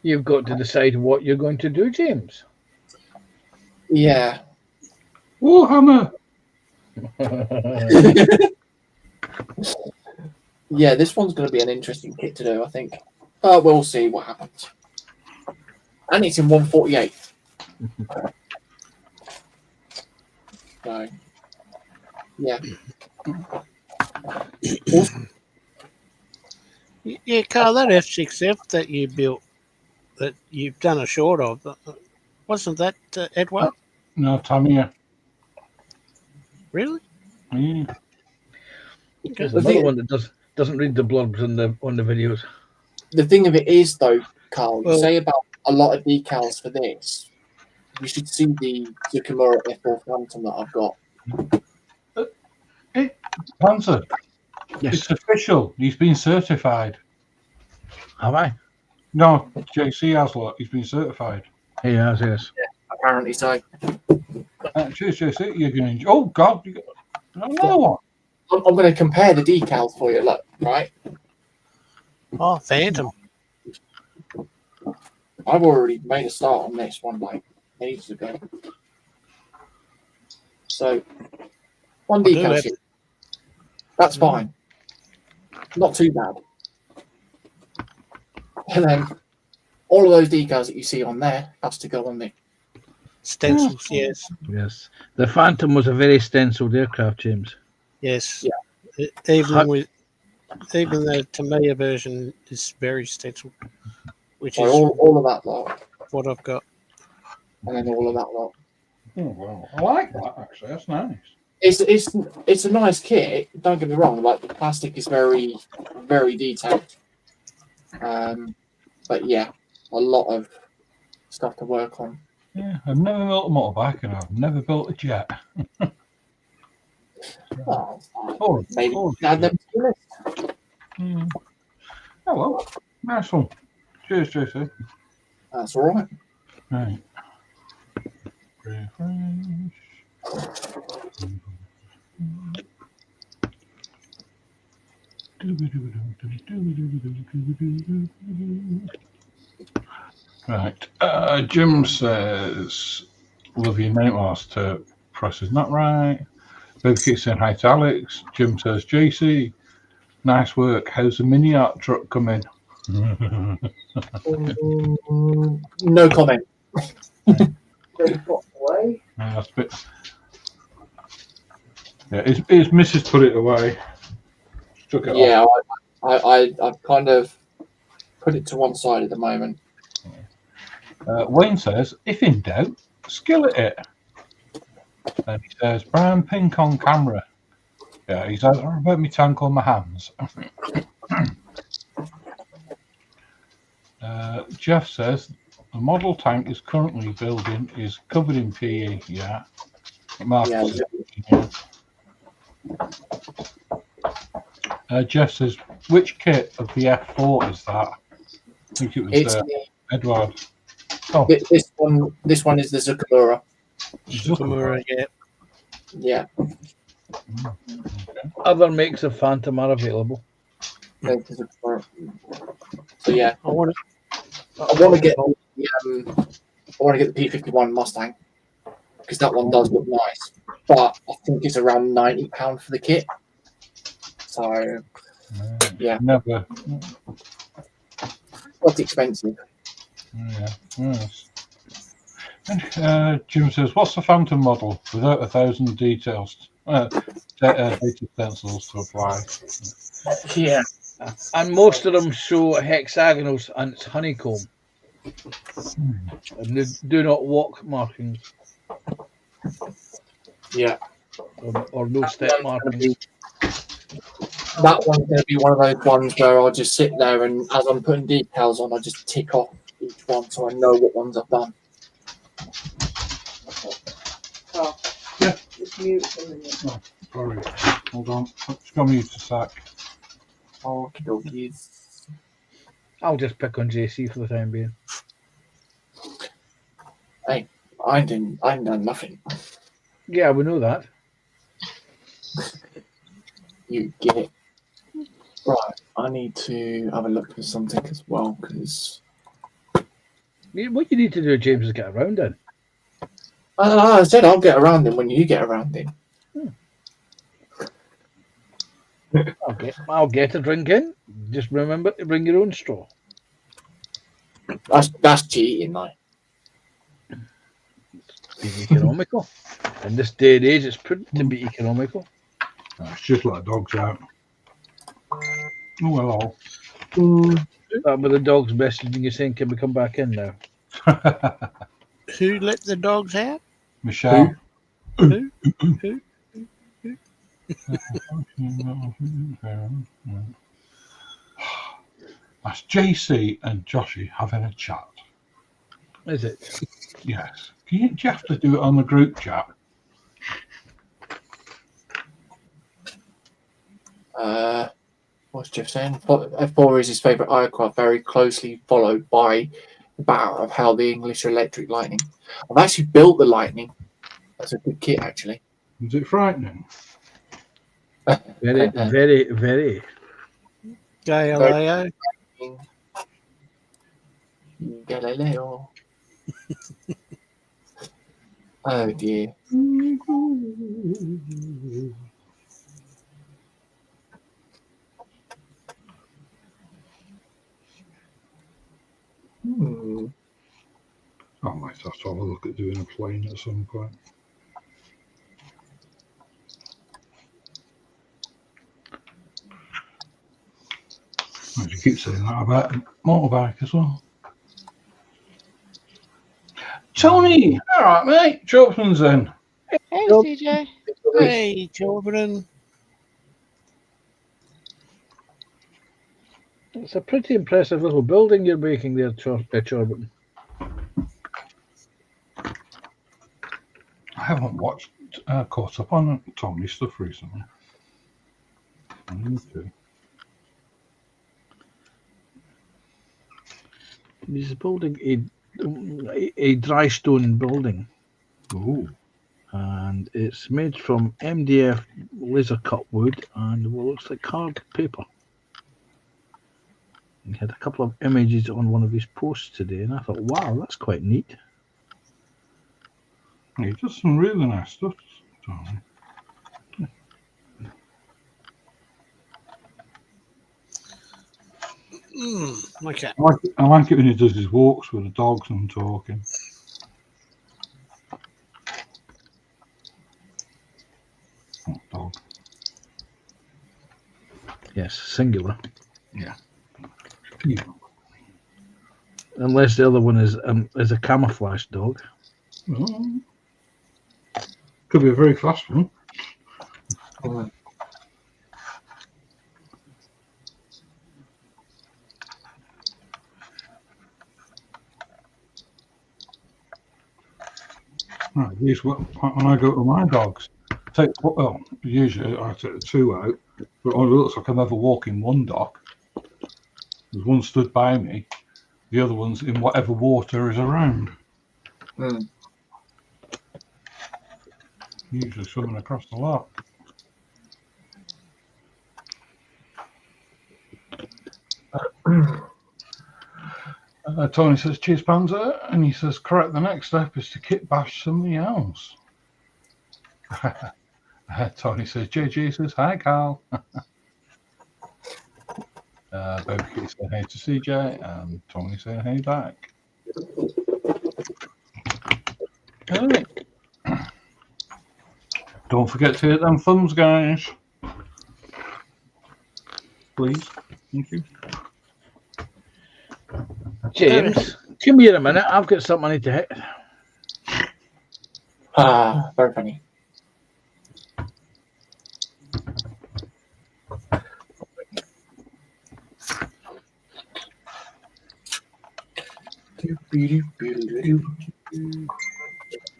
You've got to decide what you're going to do, James. Yeah. Warhammer. Yeah, this one's going to be an interesting kit to do, I think. But we'll see what happens. And it's in 148. So, yeah. Yeah, Carl, that F6F that you built, that you've done a short of, wasn't that Edward? No, Tamiya. Really? Yeah. There's The another thing- one that doesn't read the blurbs on the videos. The thing of it is, though, Carl, Well- you say about a lot of decals for this. You should see the Zucamura F4 Phantom that I've got. Panzer. Yes. It's official. He's been certified. Have I? No, JC has lot. He's been certified. He has, yes. Apparently so. Cheers, JC. You're going to. Oh, God. You got another one. I'm going to compare the decals for you. Look, right? Oh, Phantom. I've already made a start on this one like ages ago. So, one do decal it. sheet. That's fine. Not too bad. And then all of those decals that you see on there has to go on the. Stencils, yes. Yes. The Phantom was a very stenciled aircraft, James. Yes. Yeah. Even the Tamiya version is very stenciled, which So is all of that lot, what I've got. and then all of that lot. Oh, wow. I like that, actually. That's nice. It's a nice kit. Don't get me wrong. Like the plastic is very, very detailed. But yeah, a lot of stuff to work on. Yeah, I've never built a motorbike and I've never built a jet. Oh, Oh, maybe oh, add them to the list. oh, well. Nice one. Cheers, JC. That's all right. Right. Refresh. Right. Jim says, love your name master press is not right. Baby keeps saying hi to Alex. Jim says, JC, nice work. How's the mini art truck coming? No comment. That's a bit. Yeah, his missus put it away. She took it off. Yeah, I've kind of put it to one side at the moment. Wayne says, if in doubt, skillet it. And he says, brown pink on camera. Yeah, he's like, what about me tank on my hands? Jeff says, the model tank is currently building is covered in PE. Yeah. Marcus Yeah. Jeff says, which kit of the F4 is that? I think it was It's Edward. Oh, this one is the Zucamura. Zucamura, yeah. Yeah. Other makes of Phantom are available. There's the Zucamura. So yeah, I want I want to get the P51 Mustang because that one does look nice, but I think it's around £90 for the kit. So yeah, never. quite expensive. Yeah. Yes. And, Jim says, what's the Phantom model without 1,000 details? Data stencils to apply. Yeah. And most of them show hexagonals and it's honeycomb. And they do not walk markings Yeah. or no step markings. That one's going to be one of those ones where I'll just sit there and as I'm putting decals on, I just tick off each one so I know what ones I've done. Oh, Yeah. it's mute for a minute. Sorry. Hold on. Just go mute a sec. Okie dokies. I'll just pick on JC for the time being. I ain't done nothing. Yeah, we know that. You get it. Right, I need to have a look for something as well because What you need to do, James, is get around in. I said I'll get around in when you get around in. I'll get a drink in. Just remember to bring your own straw. That's cheating, like. Be economical. In this day and age, it's prudent to be economical. It's just let dogs out. Oh, That with the dog's messaging you saying, can we come back in now? hello. Who let the dogs out? Michelle. Who? That's JC and Joshy having a chat. Is it? Yes. Do you have to do it on the group chat? What's Jeff saying? F4 is his favourite aircraft, very closely followed by the battle of how the English electric Lightning. I've actually built the Lightning. That's a good kit, actually. Is it frightening? Very, very, very. Galileo. Galileo. Oh dear. I might have to have a look at doing a plane at some point. I you keep saying that about a motorbike as well. Tony! Alright, mate. Chopman's in. Hey, CJ. Hey, children. It's a pretty impressive little building you're making there, Chorberton. I haven't caught up on Tony's stuff recently. I need to. He's building a dry stone building. Ooh. And it's made from MDF laser cut wood and what looks like card paper. He had a couple of images on one of his posts today, and I thought, wow, that's quite neat. He does some really nice stuff, Tony. Okay. I like it when he does his walks with the dogs and talking. Oh, dog. Yes, singular. Yeah. Unless the other one is a camouflage dog. Oh. Could be a very fast one. Right, when I go to my dogs, usually I take the two out, but it only looks like I'm ever walking one dog. There's one stood by me, the other one's in whatever water is around. Usually swimming across the lot. Tony says, cheers, Panzer. And he says, correct, the next step is to kit bash somebody else. Tony says, JG says, hi, Carl. Baby Kitty saying hey to CJ, and Tony saying hey back. Right. Don't forget to hit them thumbs, guys. Please. Thank you. James, come here a minute. I've got something I need to hit. Very funny.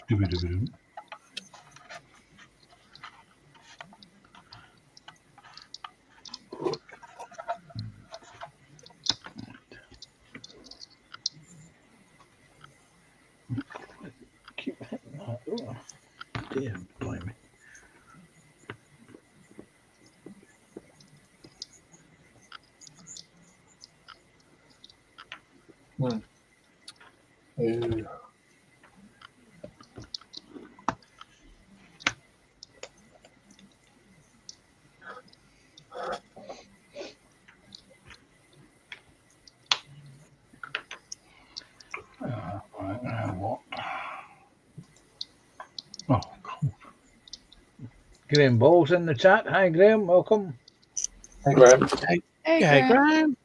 Doo-doo-doo-doo. Keep hitting that. Oh, dear, blimey. Ooh. Right, now what? Oh, cool. Graham Ball's in the chat. Hi, Graham. Welcome. Hey, Graham. Hey, Hey, Graham. Graham.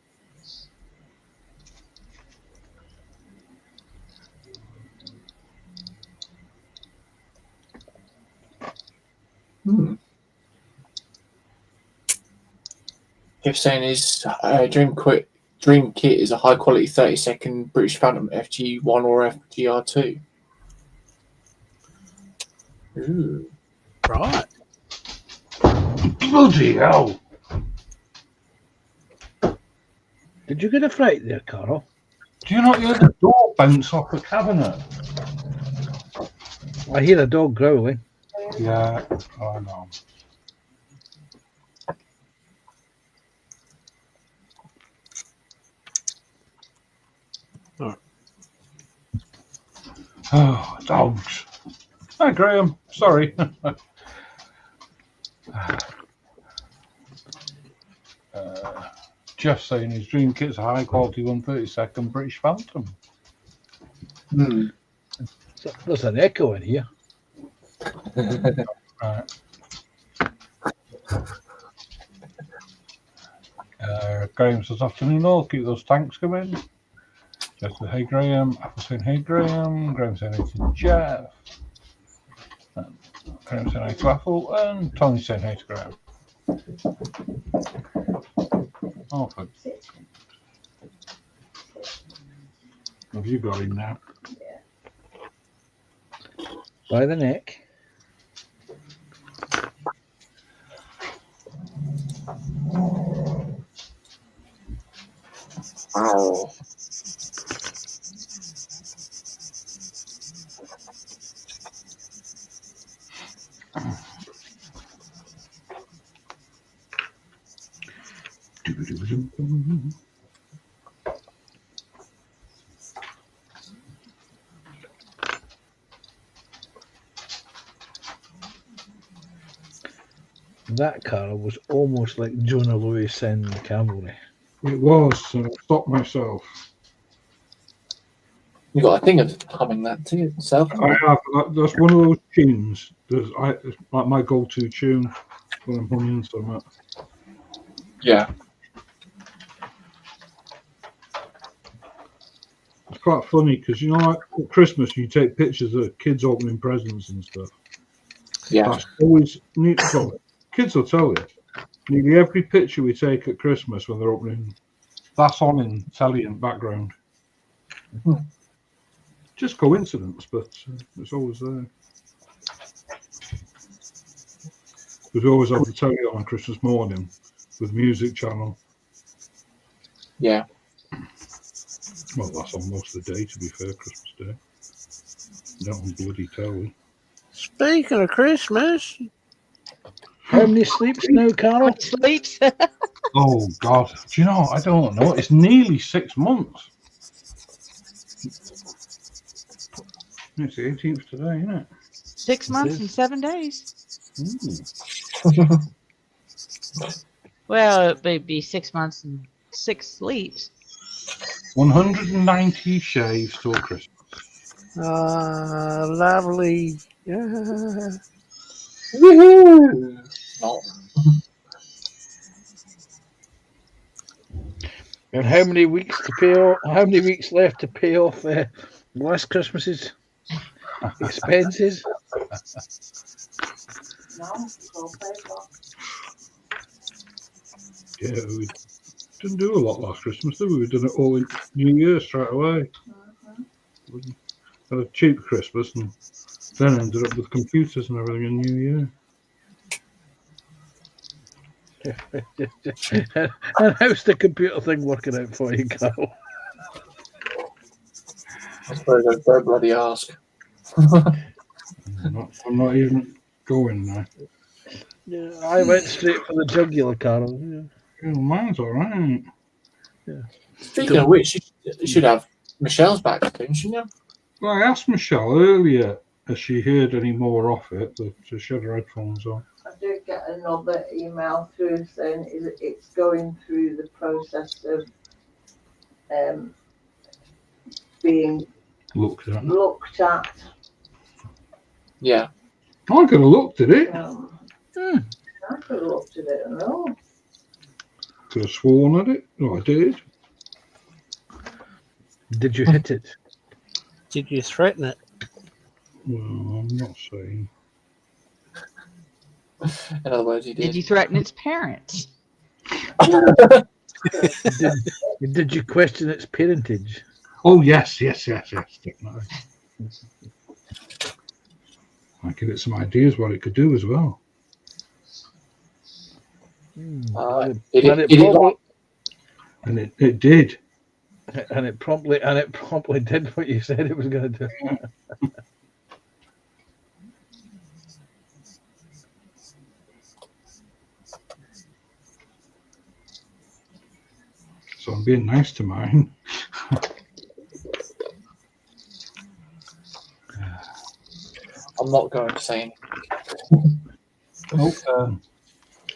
Jeff saying his Dream Kit is a high quality 30-second British Phantom FG1 or FGR2. Ooh. Right. Bloody hell! Did you get a fright there, Carl? Do you not hear the door bounce off the cabinet? I hear a dog growling. Yeah, I know. Right. Oh, dogs. Hi, Graham. Sorry. Jeff saying his dream kit's a high quality 132nd British Phantom. So there's an echo in here. Right. Graham says, afternoon all, keep those tanks coming. Jeff says, hey Graham. Apple saying, hey Graham. Graham saying, hey to Jeff. Graham saying, hey to Apple. And Tony saying, hey to Graham. Oh, for... Have you got him now? By the neck. Wow. That car was almost like Jonah Lewis in the cavalry. It was, so I stopped myself. You got a thing of humming that to yourself. I have. That's one of those tunes. It's like my go-to tune when I'm humming something. Yeah. It's quite funny because you know, like at Christmas, you take pictures of kids opening presents and stuff. Yeah. That's always neat. So kids will tell you. Nearly every picture we take at Christmas when they're opening, that's on in telly in background. Just coincidence, but it's always there. Because we always have the telly on Christmas morning with music channel. Yeah. Well, that's on most of the day, to be fair, Christmas Day. Not on bloody telly. Speaking of Christmas, How many sleeps now, Carol? Sleeps. Oh, God. Do you know, I don't know. It's nearly 6 months. It's the 18th today, isn't it? 6 months and 7 days. Ooh. Well, it would be 6 months and 6 sleeps. 190 shaves till Christmas. lovely. Woohoo! Not. And how many weeks to pay off? How many weeks left to pay off last Christmas's expenses? No, it's all paid off. Yeah, we didn't do a lot last Christmas, did we? We did it all in New Year straight away. Mhm. Had a cheap Christmas and then ended up with computers and everything in New Year. And how's the computer thing working out for you, Carl? I suppose I'd go bloody ask. I'm not even going now. Yeah, I went straight for the jugular, Carl. Yeah. Yeah, mine's all right. Speaking of which, you should have Michelle's back soon, shouldn't you? Well, I asked Michelle earlier has she heard any more off it, but she had her headphones on. I did get another email through saying it's going through the process of being Looked at. looked at. Yeah. I could have looked at it. I could have looked at it and all. Could have sworn at it. No, I did. Did you hit it? Did you threaten it? Well, I'm not saying. In other words, you Did did. you threaten its parents? Did you question its parentage? Oh, yes, definitely. I give it some ideas what it could do as well. And And it did. it promptly did what you said it was going to do. So I'm being nice to mine. I'm not going to say anything.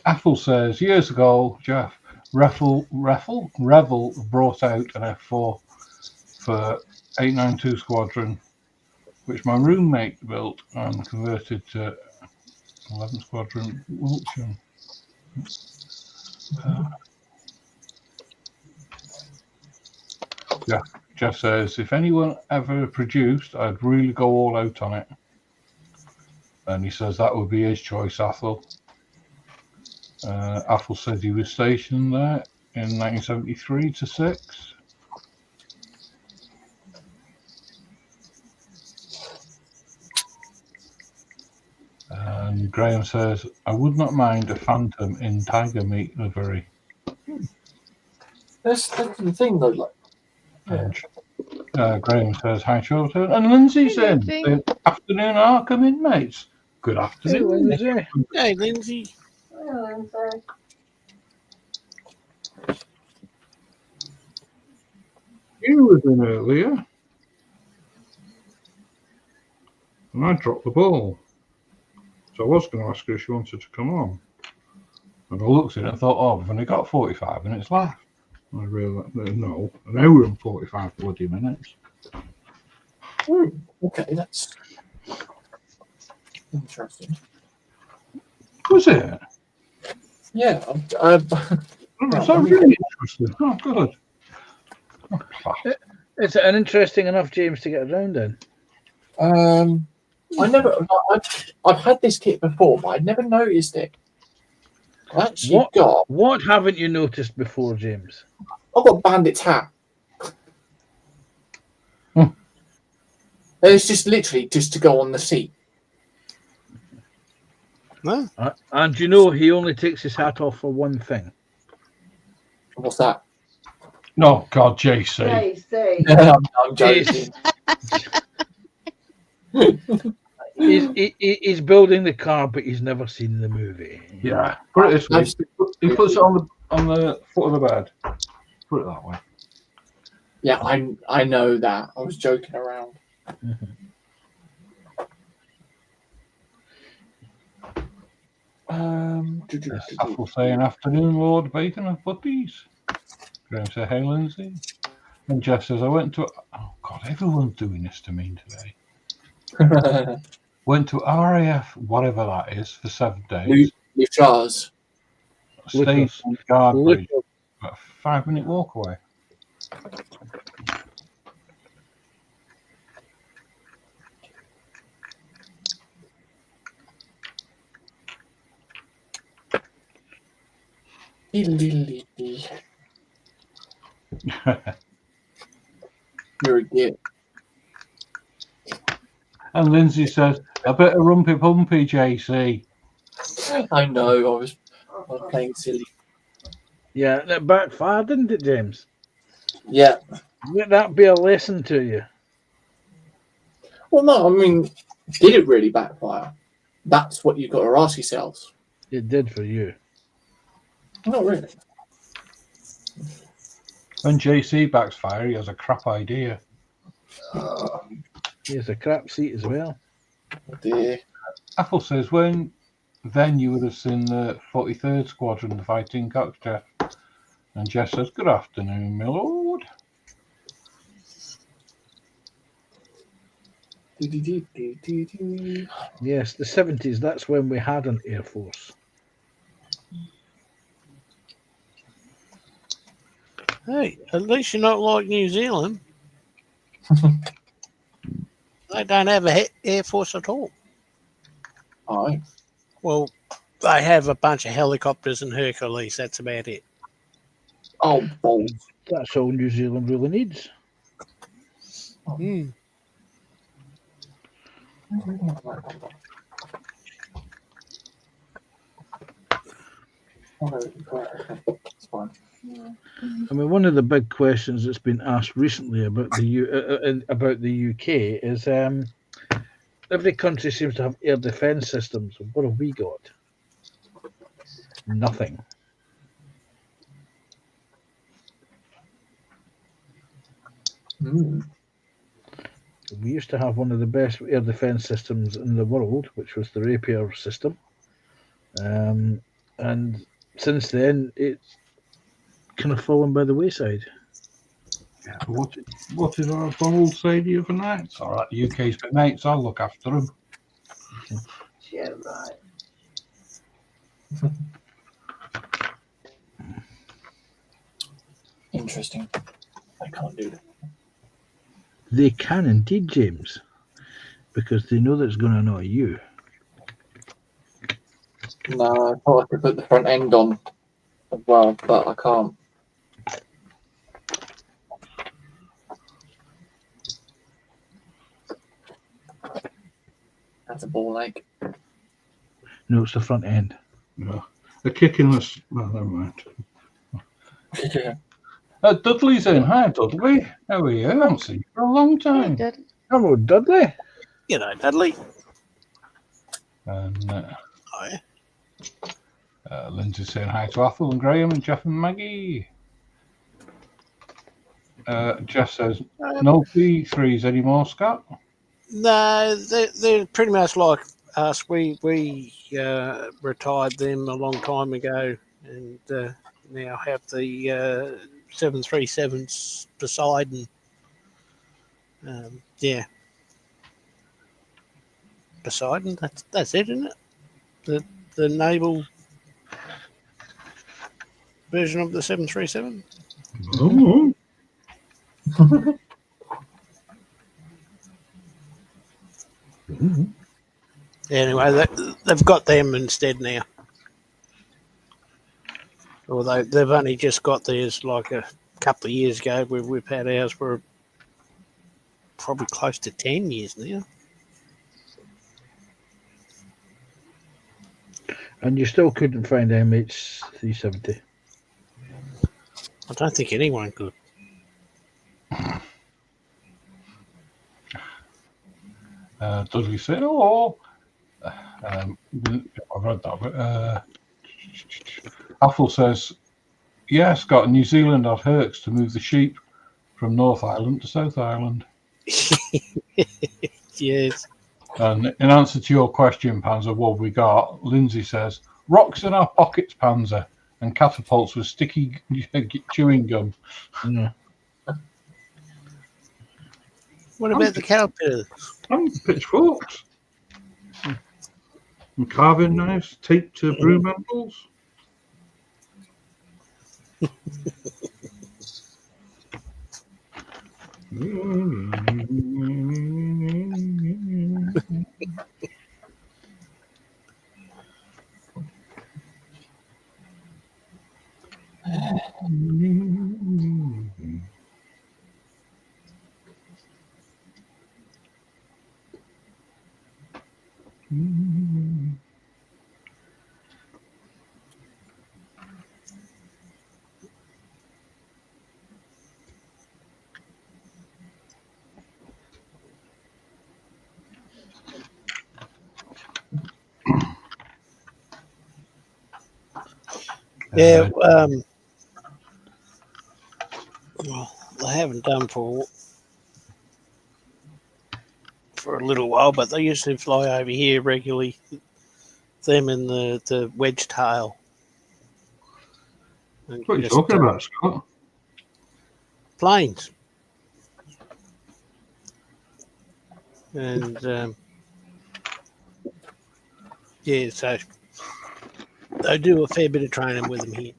Apple says years ago, Jeff, Revel brought out an F4 for 892 Squadron, which my roommate built and converted to 11 Squadron Wiltshire. Jeff says, if anyone ever produced, I'd really go all out on it. And he says that would be his choice, Athel. Athel said he was stationed there in 1973 to 6. And Graham says, I would not mind a Phantom in tiger meat livery. That's the thing, though. Like, Graham says, hi, Shorter. And Lindsay's Hey, in. Lindsay. Good afternoon, Arkham inmates. Good afternoon. Lindsay. Hey, Lindsay. Well, and so You was in earlier. And I dropped the ball. So I was going to ask her if she wanted to come on. And I looked at it and thought, oh, we've only got 45 minutes left. And I realised, no, an hour and 45 bloody minutes. okay, that's interesting. Was it? Yeah. That's really interesting. Oh, good. It's an interesting enough James to get around in. I've had this kit before, but I'd never noticed it. I actually What haven't you noticed before, James? I've got Bandit's hat. It's just literally just to go on the seat. No. And you know he only takes his hat off for one thing. What's that? No, God, JC. JC. I'm joking. He's building the car, but he's never seen the movie. Yeah, put it this way. He puts it on the foot of the bed. Put it that way. Yeah, I know that. I was joking around. Apple saying afternoon, Lord Bacon of Puppies. Graham said, hey, Lindsay. And Jeff says, I went to... Oh, God, everyone's doing this to me today. Went to RAF, whatever that is, for 7 days. Luchars. Stayed on the guard bridge. 5-minute walk away. You're a git. And Lindsay says, a bit of rumpy pumpy, JC. I know. I was playing silly. Yeah, that backfired, didn't it, James? Yeah. Let that be a lesson to you. Well, no. I mean, did it really backfire? That's what you've got to ask yourselves. It did for you. Not really. When JC backfire, he has a crap idea. He has a crap seat as well. Oh dear. Apple says, when then you would have seen the 43rd Squadron fighting Cox, Jeff. And Jeff says, good afternoon, my lord. Yes, the 70s, that's when we had an Air Force. Hey, at least you're not like New Zealand. They don't have a Air Force at all. Alright. Well, they have a bunch of helicopters and Hercules. That's about it. Oh, balls. That's all New Zealand really needs. Mm. It's fine. I mean, one of the big questions that's been asked recently about the UK is every country seems to have air defence systems. What have we got? Nothing. Mm. We used to have one of the best air defence systems in the world, which was the Rapier system. And since then, it's kind of fallen by the wayside. Yeah, what did our Donald say the other night? It's all right, the UK's got mates, I'll look after them. Yeah, right. Interesting. I can't do that. They can indeed, James, because they know that it's going to annoy you. No, I thought I could put the front end on as well, but I can't. That's a ball ache. No, it's the front end. No. The kick in the... Well, never mind. Yeah. Dudley's in. Hi, Dudley. How are you? I haven't seen you for a long Hey, time. Dudley. Hello, Dudley. You know, Dudley. And Oh, yeah. Lindsay's saying hi to Athel and Graham and Jeff and Maggie. Jeff says, no P3s anymore, Scott. No, they're pretty much like us. We retired them a long time ago, and now have the 737s Poseidon. Yeah, Poseidon. That's it, isn't it? The naval version of the 737. Oh. Anyway, they've got them instead now. Although they've only just got theirs like a couple of years ago. We've had ours for probably close to 10 years now. And you still couldn't find MH370. I don't think anyone could. Dudley said, oh. I've read that, but Athel says, yeah, Scott, New Zealand had Hercs to move the sheep from North Island to South Island. Yes. And in answer to your question, Panzer, what have we got? Lindsay says, rocks in our pockets, Panzer, and catapults with sticky chewing gum. Yeah. What about the caterpillars? And pitchforks. And carving knives taped to broom handles. Yeah, well, they haven't done for a little while, but they used to fly over here regularly. Them and the wedge tail. And What are you just, talking about, Scott? planes. And yeah, so they do a fair bit of training with them here.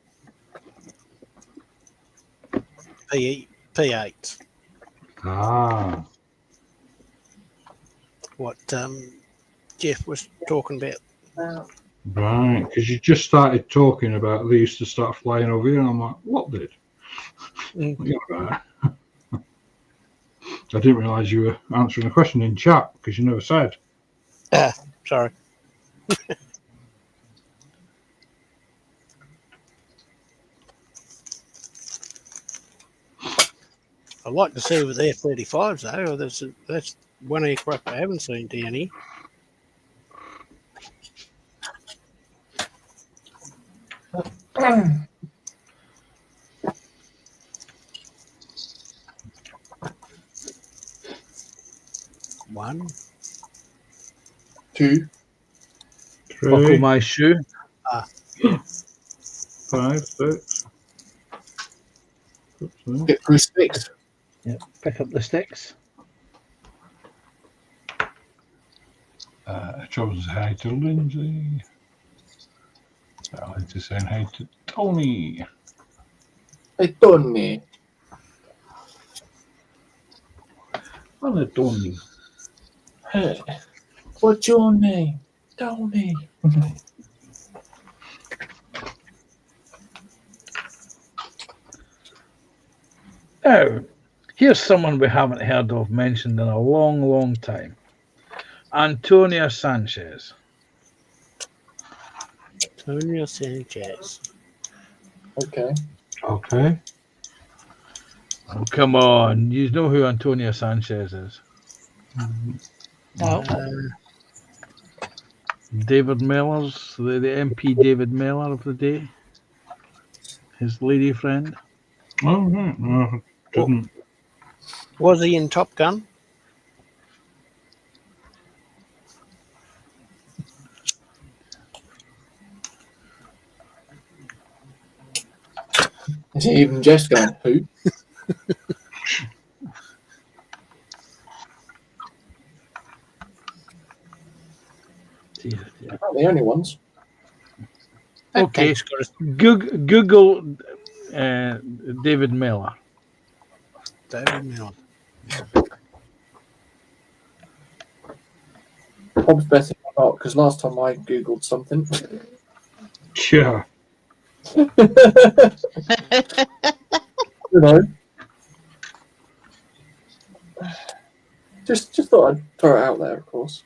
P8s. Ah, What Jeff was talking about. right. Because you just started talking about they used to start flying over here, and I'm like, what did? Mm. What are you on about? I didn't realise you were answering a question in chat because you never said. Sorry. I'd like to see with F-35s though. That's one aircraft I haven't seen down here. One. 2. Buckle 3, my shoe. 5, 6. Oops, Get through 6. Yeah, pick up the sticks. I chose hi to Lindsay. Lindsay saying hi to Tony. Hey, Tony. Hello, Tony. Hey, what's your name? Tony. Now, here's someone we haven't heard of mentioned in a long, long time. Antonio Sanchez. Antonio Sanchez. Okay. Okay. Oh, come on. You know who Antonio Sanchez is. No. David Miller's, the MP David Miller of the day. His lady friend. Oh, right. No, didn't. Was he in Top Gun? Is it even just going, who? Not the only ones. Okay. Thanks, Chris. Google David Miller. David Miller. Probably better not, because last time I googled something. Yeah. You know. Just thought I'd throw it out there, of course.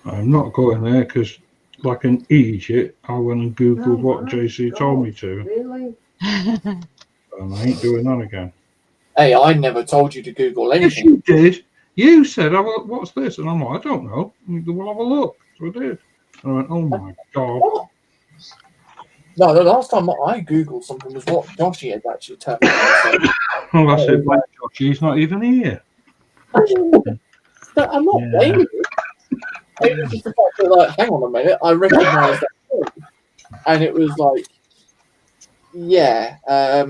I'm not going there because, like an idiot, I went and Googled what JC told me to, Really? and I ain't doing that again. Hey, I never told you to Google Yes, anything. you did. You said, oh, what's this? And I'm like, I don't know. We'll have a look. So I did. And I went, oh my God. What? No, the last time I googled something was what Joshy had actually turned around and said. Well, I said, well, Josh, he's not even here. I'm not blaming you. It was just the fact that, like, hang on a minute, I recognised that word. And it was like, yeah, I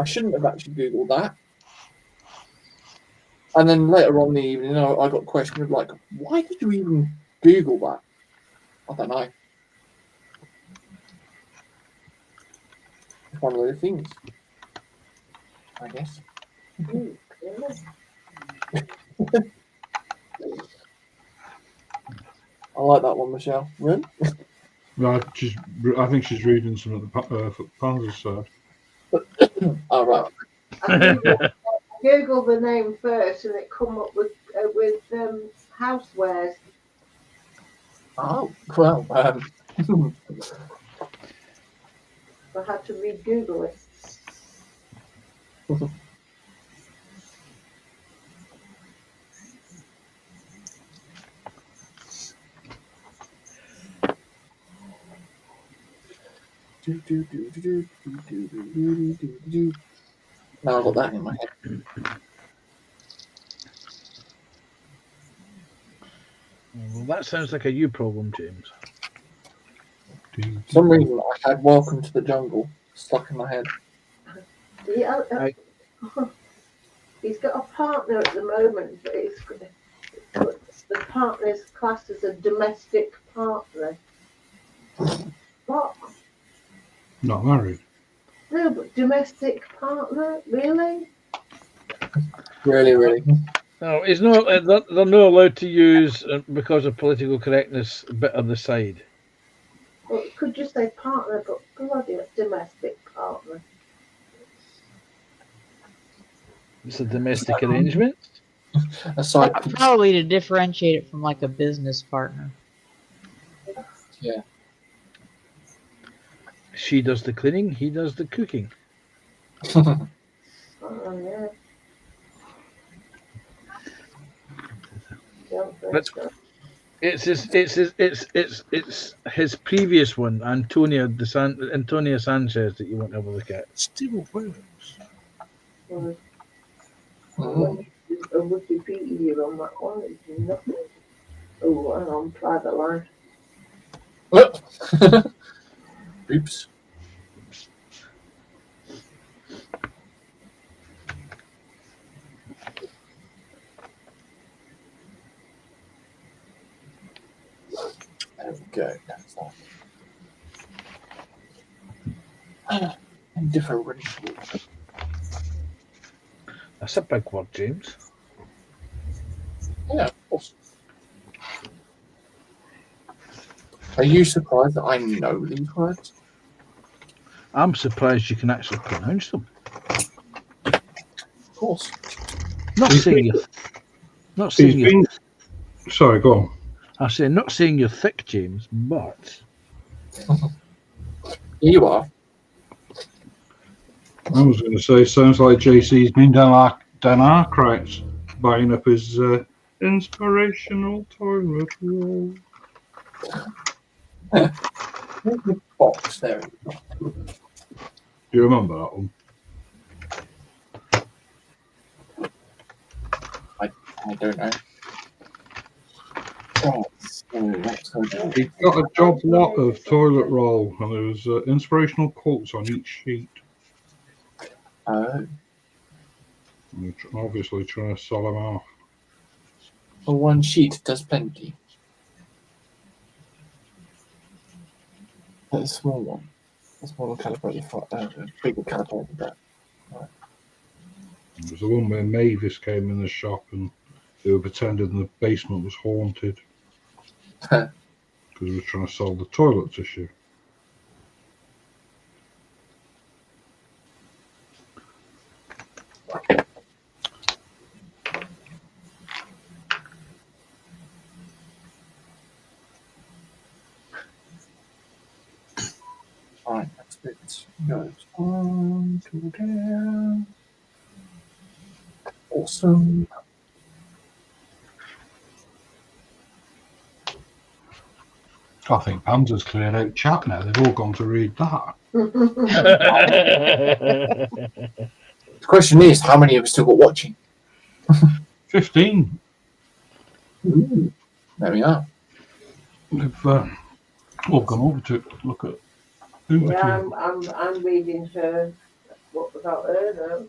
shouldn't have actually Googled that. And then later on in the evening, I got questioned, like, why did you even Google that? I don't know. one of those things, I guess. Mm, yeah. I like that one, Michelle. Really? I think she's reading some of the Panzer's side. Oh, right. I Googled the name first, and it come up with housewares. Oh, well. I had to re-Google it. Now I've got that in my head. Well, that sounds like a you problem, James. For some reason, I had Welcome to the Jungle stuck in my head. Yeah, he's got a partner at the moment, but the partner's classed as a domestic partner. What? Not married. No, but domestic partner? Really? Really, really. No, it's not. They're not allowed to use because of political correctness. A bit on the side. Well, it could just say partner, but bloody domestic partner. It's a domestic arrangement. Aside, Probably to differentiate it from like a business partner. yeah. She does the cleaning. He does the cooking. Oh, yeah. Don't think That's- so. It's his previous one, Antonia Sanchez, that you want to have a look at. Still works. Mm. Mm. A Wikipedia on that one, it's nothing. Oh, hang on, private line. Oops. There we go. That's that. Differential. That's a big word, James. Yeah, of course. Are you surprised that I know these words? I'm surprised you can actually pronounce them. Of course. Not He's saying you're. Sorry, go on. I say not saying you're thick, James, but Here you are. I was going to say, sounds like JC's been down Arkwright's buying up his inspirational toilet roll. There's the box there. Do you remember that one? I don't know. Right, so let's go down. He got a job lot of toilet roll, and there was inspirational quotes on each sheet. Oh, And they're obviously trying to sell them off. for one sheet does plenty. That's a small one. A smaller calibrated, bigger calibrated that. There was the one where Mavis came in the shop and they were pretending the basement was haunted because we were trying to sell the toilet tissue. Alright, that's it. Goes on to there. Awesome. I think Panzer's cleared out chat now. They've all gone to read that. The question is, how many of us still got watching? 15. Ooh, there we are. They've all gone over to look at Yeah, I'm reading her. What about her though?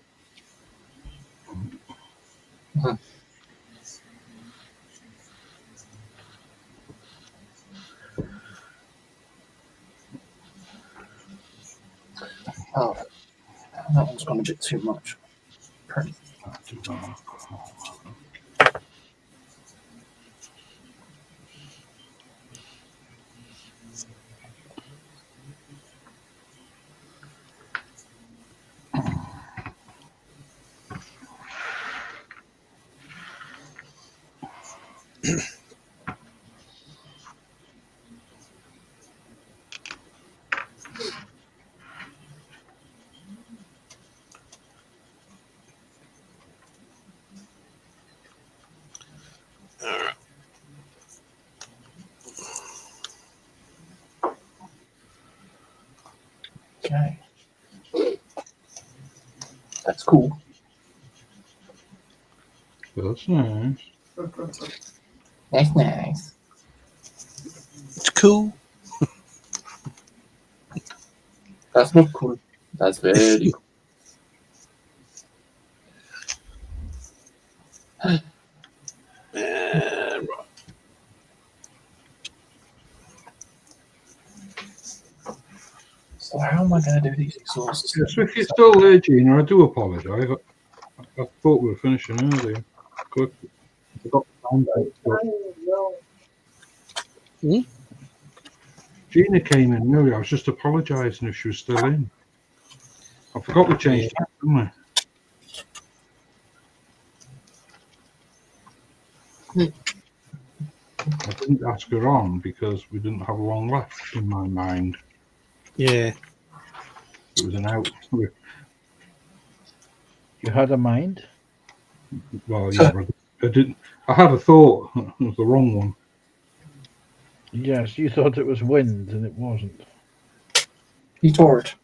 Oh, that one's gone a bit too much. Print. Not too dark. Okay. That's cool. That's nice. That's nice. It's cool. That's not cool. That's very cool. So how am I going to do these exhausts? Yes, if you're still there, Gina, I do apologise. I thought we were finishing earlier. Good. I forgot the time date, but Gina came in earlier. I was just apologising if she was still in. I forgot we changed that, didn't we? I didn't ask her on because we didn't have long left in my mind. Yeah. It was an out. You had a mind? Well, yeah, I didn't. I had a thought. It was the wrong one. Yes, you thought it was wind and it wasn't. You tore it.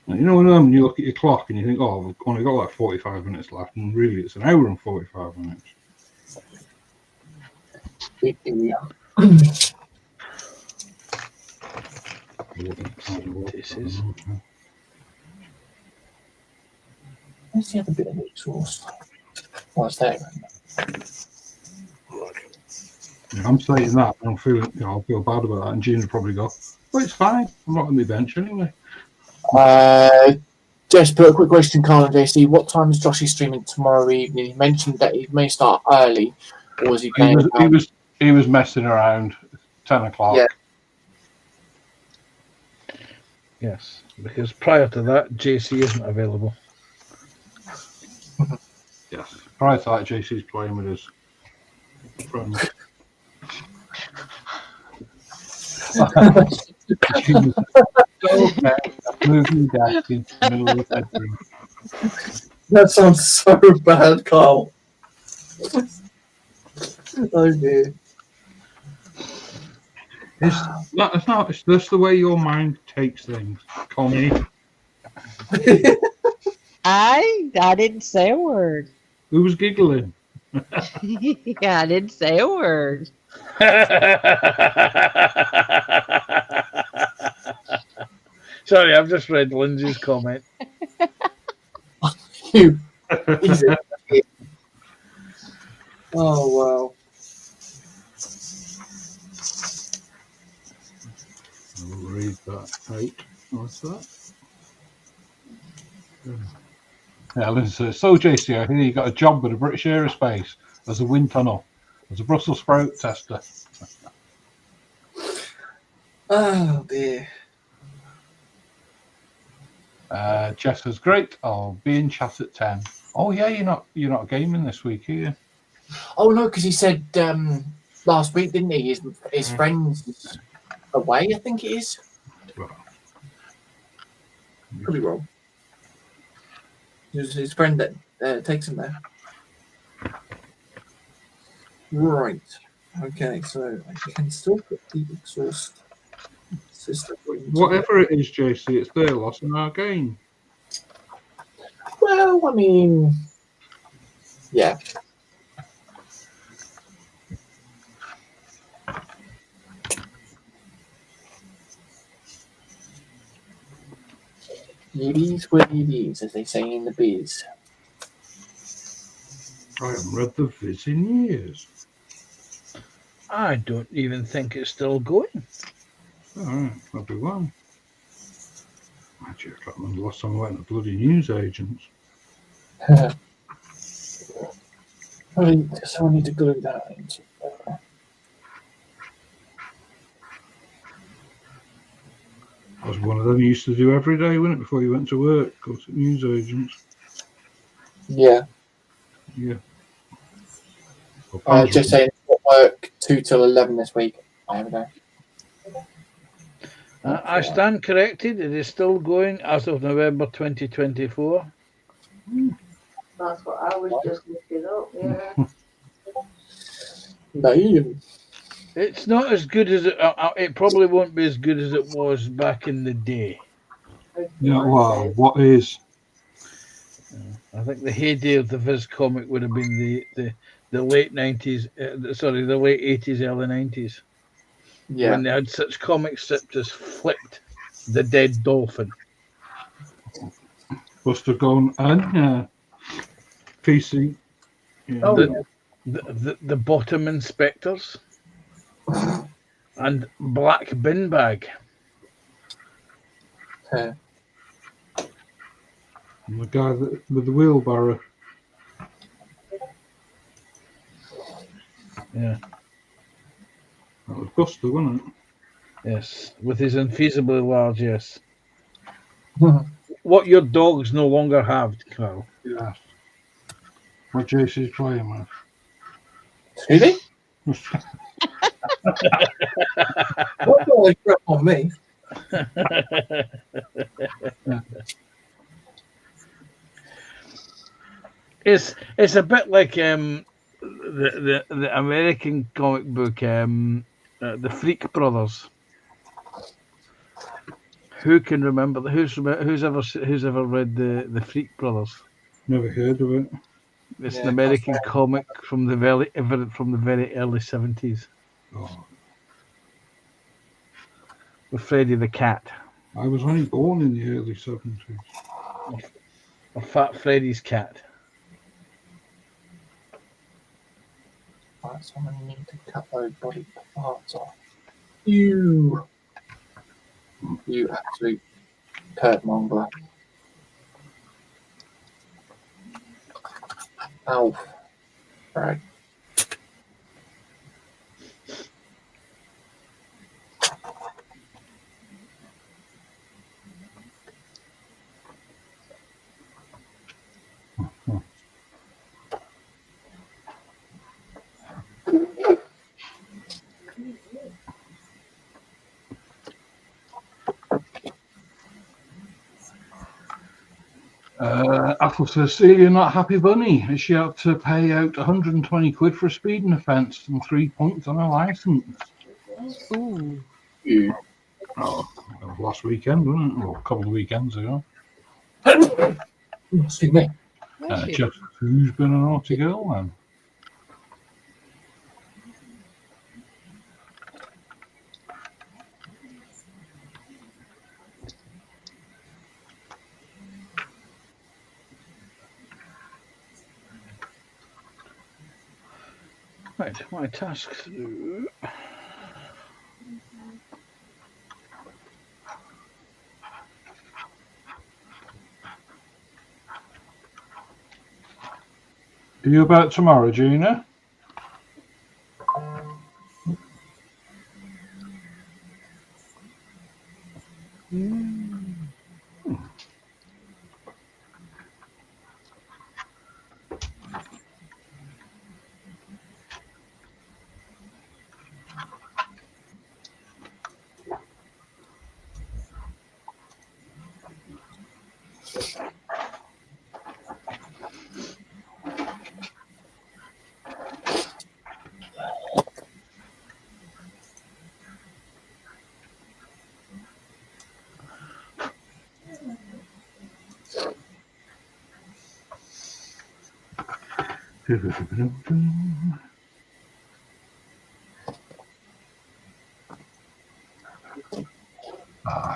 You know, when you look at your clock and you think, oh, we've only got like 45 minutes left, and really it's an hour and 45 minutes. This is. Where's the other bit of the exhaust? What's that? Yeah, I'm saying that, and I'm feeling, I feel bad about that, and Gina probably go, well, it's fine. I'm not on the bench anyway. Just put a quick question, Carl and JC. What time is Joshy streaming tomorrow evening? He mentioned that he may start early, or was he playing? He was messing around. 10 o'clock. Yeah. Yes, because prior to that, JC isn't available. Yes. Prior to that, JC's playing with his friends. Moving desk into the middle of the bedroom. That sounds so bad, Carl. Oh dear. It's just the way your mind takes things, Connie. I didn't say a word. Who was giggling? Yeah, I didn't say a word. Sorry, I've just read Lindsay's comment. You. Oh wow. I'll read that out. What's that? Yeah, Lindsay says, so JC, I hear you got a job with the British Aerospace as a wind tunnel, as a Brussels sprout tester. Oh dear. Jess says, great, I'll be in chat at 10. Oh yeah, you're not gaming this week, are you? Oh no, because he said last week, didn't he? His friend's away, I think it is. Well, could be wrong. It's his friend that takes him there. Right. Okay, so I can still put the exhaust system. Whatever it is, JC, it's their loss in our game. Well, I mean, yeah. It is what it is, as they say in the biz. I haven't read the Viz in years. I don't even think it's still going. All right, that'll be one. Actually, I can't remember the last time I went to bloody newsagents. So I need to glue that into. I was one of them you used to do every day, wasn't it, before you went to work? Go to newsagents. Yeah. Yeah. Well, Just saying, work 2 till 11 this week. There we go. I stand corrected. It is still going as of November 2024. That's what I was just looking up, yeah. Damn. It's not as good as it probably won't be as good as it was back in the day. yeah, well, what is? I think the heyday of the Viz comic would have been the late 90s, the late 80s, early 90s, Yeah. when they had such comic strips as Flipped, The Dead Dolphin. Buster Gone and PC. Yeah. Oh, The Bottom Inspectors and Black Bin Bag. yeah. And the guy with the wheelbarrow. Yeah. That was Buster, wasn't it? Yes, with his unfeasibly large yes. What your dogs no longer have, Carl. Yes. What JC's playing with. Excuse me? Don't always crap on me. It's a bit like the American comic book the Freak Brothers. Who can remember who's ever read the Freak Brothers? Never heard of it. It's Yeah, an American comic from the very early 70s Oh, with Freddy the Cat, I was only born in the early 70s. or Fat Freddy's Cat. Right, so I'm going to need to cut those body parts off. You absolute turd mongler. Ow. Right. Apple says, see, you're not happy bunny. Is she out to pay out 120 quid for a speeding offence and 3 points on her licence? Ooh. You. Oh, that was last weekend, wasn't it? Or a couple of weekends ago. Excuse me. Bless you. Just who's been a naughty girl then? Right, my task through. Are you about tomorrow, Gina?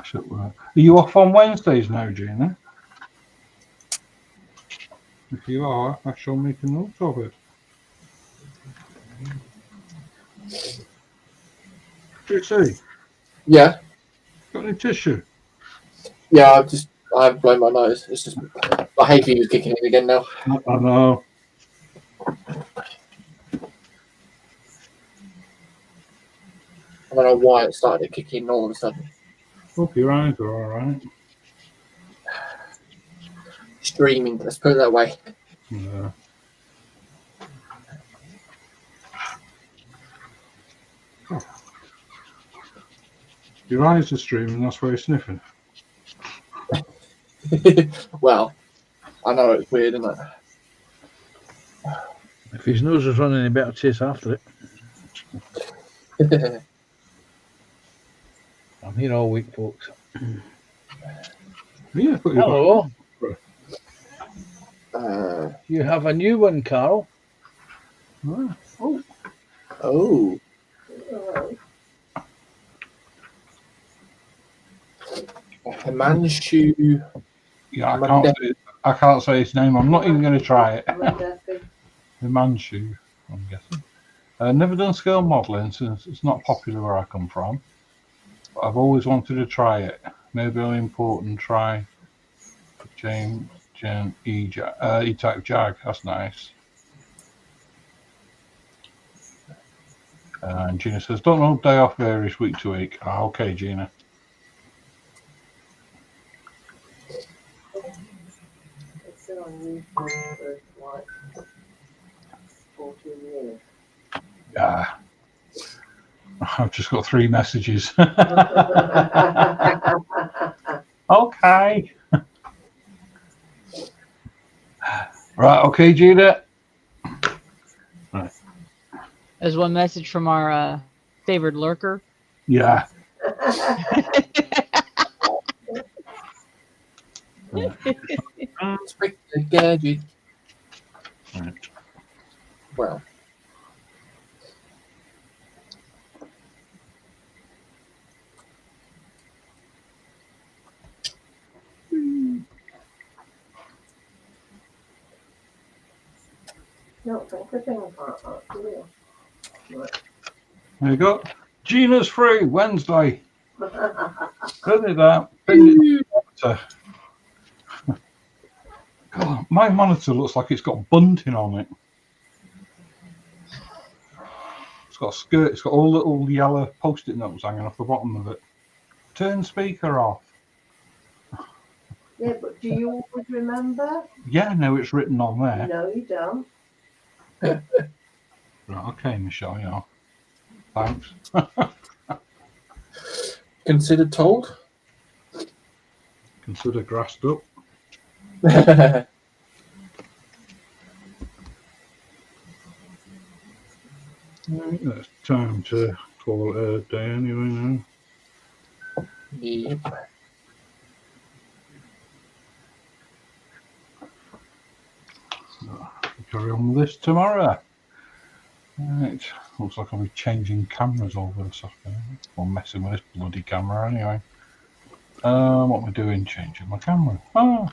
Shit, are you off on Wednesdays now, Gina? If you are, I shall make a note of it. JC, Yeah. got any tissue? Yeah, I've blown my nose. It's just my hay fever's kicking in again now. I know. I don't know why it started kicking in all of a sudden. Hope your eyes are all right. Streaming, let's put it that way. Yeah. Your eyes are streaming, that's why you're sniffing. Well, I know it's weird, isn't it? If his nose is running, he better chase after it. I'm here all week, folks. Yeah, put your Hello. uh, You have a new one, Carl. back. oh. Himanshu. Yeah, I can't say his name. I'm not even going to try it. Mandefi. Himanshu, I'm guessing. Never done scale modelling since it's not popular where I come from. But I've always wanted to try it. Maybe I'll import and try James E-Type Jag. That's nice. And Gina says, don't know, day off varies week to week. Okay, Gina. It's been on YouTube for like 14 years. Yeah. I've just got 3 messages. Okay. Right, okay, Gina. There's one message from our favored lurker. Yeah. Inspector Gadget. Right. Well. No, think of things like that, do you? There you go. Gina's free Wednesday. Couldn't do that. God, my monitor looks like it's got bunting on it. It's got a skirt. It's got all little yellow post-it notes hanging off the bottom of it. Turn speaker off. Yeah, but do you always remember? Yeah, no, it's written on there. No, you don't. Right, okay, Michelle, yeah. Thanks. Considered told. Consider grassed up. Right, it's time to call it a day anyway now. Yep. Carry on with this tomorrow. Right, looks like I'll be changing cameras over this afternoon. Or messing with this bloody camera anyway. What am I doing? Changing my camera. Oh.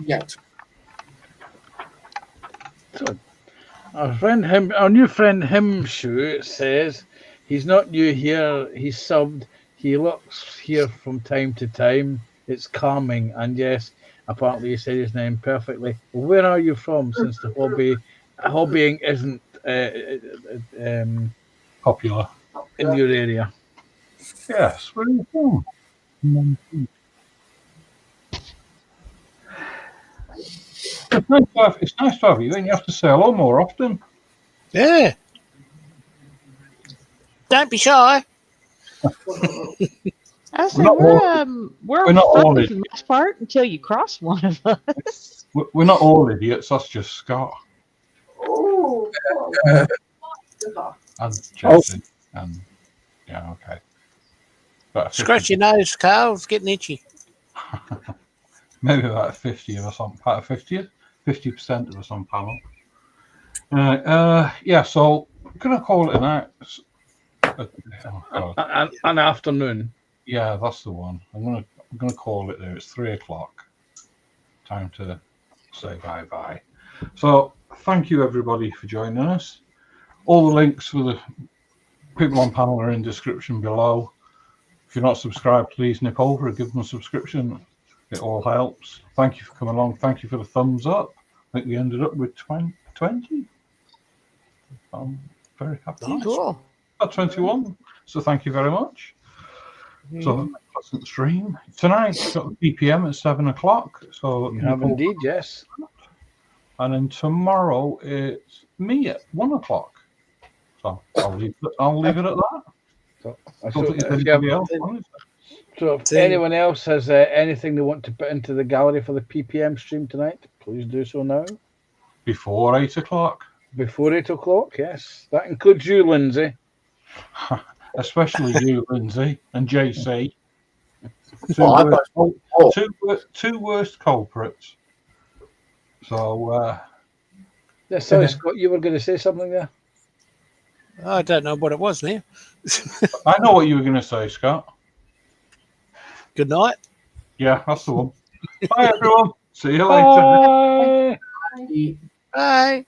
Yet. So, our new friend Himshu says he's not new here. He's subbed. He looks here from time to time. It's calming, and yes, apparently you said his name perfectly. Well, where are you from? Since the hobbying isn't Popular. in your area. Yes, where are you from? It's nice to have you, and you have to say hello more often. Yeah. Don't be shy. I say we're not all friendly for the most part until you cross one of us. We're not all idiots. That's just Scott Oh, and Jason. And yeah, okay. But Scratch your nose, Carl. It's getting itchy. maybe about 50 of us on 50%. 50% of us on panel. Yeah, so I'm gonna call it a night. An afternoon. Yeah, that's the one. I'm gonna call it there. It's 3:00. Time to say bye. So thank you everybody for joining us. All the links for the people on panel are in the description below. If you're not subscribed, please nip over and give them a subscription. It all helps. Thank you for coming along. Thank you for the thumbs up. I think we ended up with 20. I'm very happy. Nice. Cool. 21. So thank you very much. So pleasant stream tonight. Got the PPM at 7 o'clock. So You have indeed, yes. And then tomorrow it's me at 1 o'clock. So I'll leave it at that. So, I don't think if there's you have- anybody else on it. so if anyone else has anything they want to put into the gallery for the PPM stream tonight, please do so now. Before 8 o'clock. Before 8 o'clock, yes. That includes you, Lindsay. Especially you, Lindsay, and JC. Two worst culprits. So, Yes, sorry, Scott, you were going to say something there? I don't know what it was now. I know what you were going to say, Scott. Good night. Yeah, that's the one. Bye, everyone. See you later. Bye. Bye.